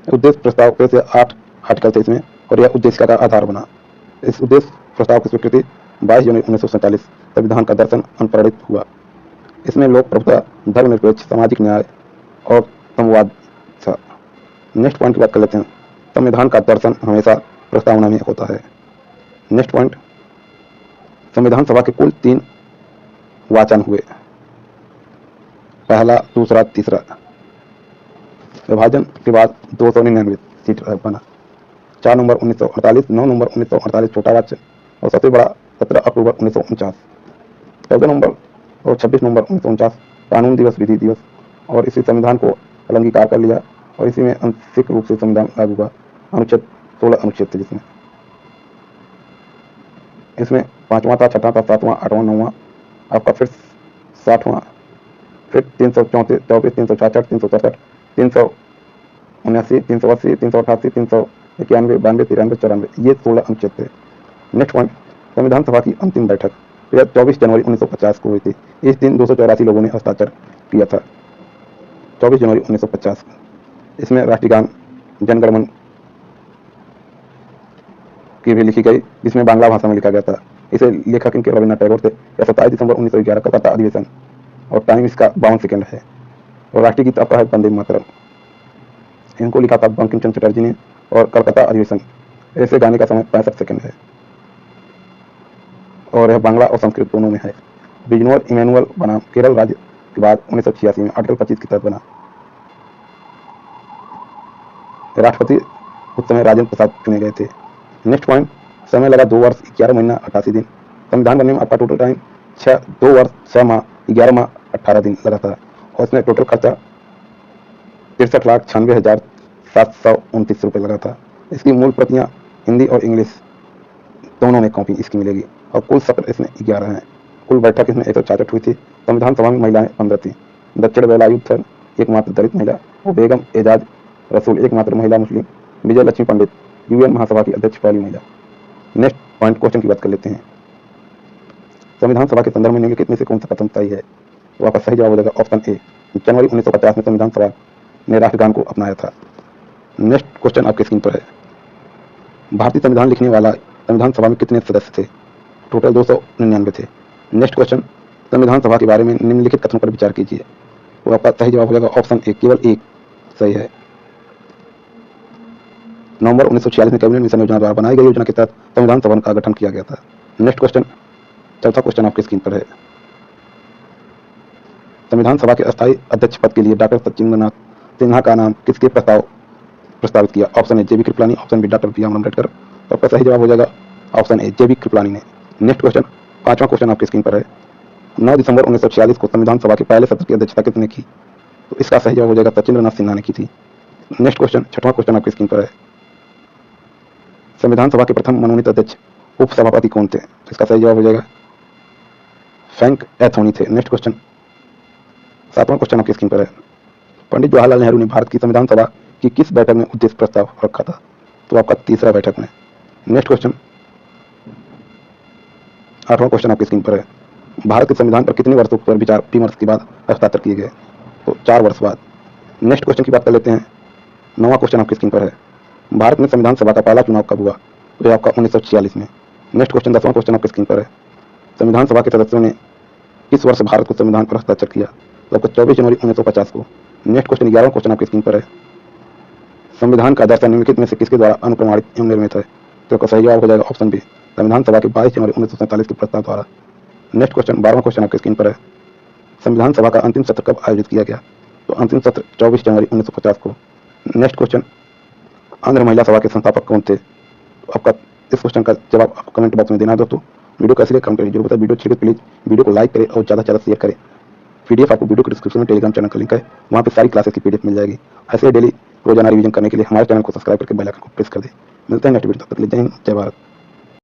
उद्देश्य प्रस्ताव पे से 8 आर्टिकल थे इसमें, और यह उद्देश्य का आधार बना। इस उद्देश्य प्रस्ताव की स्वीकृति 22 जनवरी 1947 संविधान का दर्शन अनुप्राणित हुआ। इसमें लोक प्रभुता, धर्मनिरपेक्ष, सामाजिक न्याय और संवाद था। नेक्स्ट पॉइंट की बात कर लेते हैं। संविधान का दर्शन हमेशा प्रस्तावना में होता है। नेक्स्ट पॉइंट, संविधान सभा के कुल 3 वाचन हुए, पहला, दूसरा, तीसरा। विभाजन के बाद 299 सीट बना। 4 नवंबर 1948, 9 नवंबर 1948 छोटा वाचन, और सबसे बड़ा 17 अक्टूबर 1949। 14 नवंबर और 26 नवंबर 1949 कानून दिवस, विधि दिवस, और इसी संविधान को कल अंगीकार कर लिया और इसी में आंशिक रूप से संविधान लागू हुआ। अनुच्छेद 16 अनुच्छेद थे जिसमें इसमें 5वां था, 6वां था, 7वां, 8वां, 9वां, आपका फिर 60वां, फिर 334, 366, 367, 379, 380, 388, 391, 92, 93, 94, ये 16 अनुच्छेद थे। नेक्स्ट पॉइंट, संविधान सभा की अंतिम बैठक यह 24 जनवरी 1950 को हुई थी। इस दिन 284 लोगों ने हस्ताक्षर किया था। 24 जनवरी 1950 को इसमें राष्ट्रीय गान जन गण मन की भी लिखी गई, जिसमें बांग्ला भाषा में लिखा गया था। इसे लेखक इनके रविन्द्रनाथ टैगोर थे। यह 27 दिसंबर 1911 का था अधिवेशन और टाइम इसका 52 सेकंड है। और राष्ट्रीय गीत आपका है वंदे मातरम। इनको लिखा था बंकिम चंद्र चटर्जी ने। और कलकत्ता अधिवेशन, ऐसे गाने का समय 65 सेकंड है और यह बांग्ला और संस्कृत दोनों में है। बिजनौर इमैनुअल बनाम केरल राज्य के बाद 1986 में आर्टिकल 25 के तहत बना। राष्ट्रपति उस समय राजेंद्र प्रसाद चुने गए थे। नेक्स्ट पॉइंट, समय लगा 2 वर्ष 11 महीना 88 दिन। संविधान बनने में आपका टोटल टाइम 2 वर्ष 6 माह 11 माह 18 दिन लगा था और इसमें टोटल खर्चा 63,96,729 रुपये लगा था। इसकी मूल प्रतियां हिंदी और इंग्लिश दोनों में कॉपी इसकी मिलेगी और कुल सत्र इसमें 11 हैं। कुल बैठक इसमें 166 हुई थी। संविधान सभा में महिलाएं 15 थी। दक्षिण बेलायुद्ध थर एकमात्र दलित महिला और बेगम एजाज रसूल एकमात्र महिला मुस्लिम। विजय लक्ष्मी पंडित यूएन महासभा की अध्यक्ष पहली महिला। नेक्स्ट पॉइंट, क्वेश्चन की बात कर लेते हैं। संविधान सभा के संदर्भ में निम्नलिखित में से कौन सा कथन सही है? तो आपका सही जवाब हो जाएगा ऑप्शन ए। जनवरी 1950 में संविधान सभा ने राष्ट्रगान को अपनाया था। नेक्स्ट क्वेश्चन आपके स्क्रीन पर है। भारतीय संविधान लिखने वाला संविधान सभा में कितने सदस्य थे? टोटल 299 थे। नेक्स्ट क्वेश्चन, संविधान सभा के बारे में निम्नलिखित कथनों पर विचार कीजिए। तो आपका सही जवाब हो जाएगा ऑप्शन ए, केवल एक सही है। नवंबर 1946 में कैबिनेट मिशन योजना द्वारा बनाई गई योजना के तहत संविधान सभा का गठन किया गया था। नेक्स्ट क्वेश्चन, चौथा क्वेश्चन आपके स्क्रीन पर है। संविधान सभा के अस्थायी अध्यक्ष पद के लिए डॉक्टर सचिंद्रनाथ सिन्हा का नाम किसके प्रस्तावित किया? Option A, JB Kripalani, option B, doctor B R Ambedkar. तो आपका सही जवाब हो जाएगा ऑप्शन ए, जेबी कृपलानी ने। नेक्स्ट क्वेश्चन, पांचवा क्वेश्चन आपके स्क्रीन पर है। 9 दिसंबर 1946 को संविधान सभा के पहले सत्र की अध्यक्षता किसने की? तो इसका सही जवाब हो जाएगा सचिंद्रनाथ सिन्हा ने की थी। नेक्स्ट क्वेश्चन, छठवां क्वेश्चन आपके स्क्रीन पर है। संविधान सभा के प्रथम मनोनीत अध्यक्ष उपसभापति कौन थे? तो इसका सही जवाब हो जाएगा फ्रैंक एथोनी थे। नेक्स्ट क्वेश्चन, सातवां क्वेश्चन आपकी स्क्रीन पर है। पंडित जवाहरलाल नेहरू ने भारत की संविधान सभा की किस बैठक में उद्देश्य प्रस्ताव रखा था? तो आपका तीसरा बैठक में। नेक्स्ट क्वेश्चन, आठवां क्वेश्चन आपकी स्क्रीन पर है। भारत के संविधान पर कितने वर्षों पर विचार विमर्श के बाद हस्ताक्षर किए गए? तो 4 वर्ष बाद। नेक्स्ट क्वेश्चन की बात कर लेते हैं। 9वां क्वेश्चन आपकी स्क्रीन पर है। भारत में संविधान सभा का पहला चुनाव कब हुआ? तो आपका 1946 में। नेक्स्ट क्वेश्चन, 10वां क्वेश्चन आपकी स्क्रीन पर है। संविधान सभा के सदस्यों ने किस वर्ष भारत को संविधान पर हस्ताक्षर किया? तो आपका 24 जनवरी 1950 को। नेक्स्ट क्वेश्चन, 11वां क्वेश्चन आपकी स्क्रीन पर है। संविधान का दर्जा निम्नलिखित में से किसके द्वारा अनुप्रमाणित एवं निर्मित है? तो आपका सही जवाब हो जाएगा ऑप्शन बी, संविधान सभा के 22 जनवरी 1947 के प्रस्ताव द्वारा। नेक्स्ट क्वेश्चन, 12वां क्वेश्चन आपकी स्क्रीन पर है। संविधान सभा का अंतिम सत्र कब आयोजित किया गया? तो अंतिम सत्र 24 जनवरी 1950 को। नेक्स्ट क्वेश्चन, आंध्र महिला सभा के संस्थापक कौन थे? तो आपका इस क्वेश्चन का जवाब आपको कमेंट बॉक्स में देना है दोस्तों। वीडियो कैसे कमेंट करें जरूर बताएं। वीडियो अच्छी लगे प्लीज वीडियो को लाइक करें और ज़्यादा से ज़्यादा शेयर करें। पीडीएफ आपको वीडियो के डिस्क्रिप्शन में टेलीग्राम चैनल का लिंक है, वहाँ पे सारी क्लासेस की पीडीएफ मिल जाएगी। ऐसे डेली रोजाना रिवीजन करने के लिए हमारे चैनल को सब्सक्राइब करके बेल आइकन को प्रेस कर दें। मिलते हैं नेक्स्ट वीडियो, तब तक के लिए जय हिंद, जय भारत।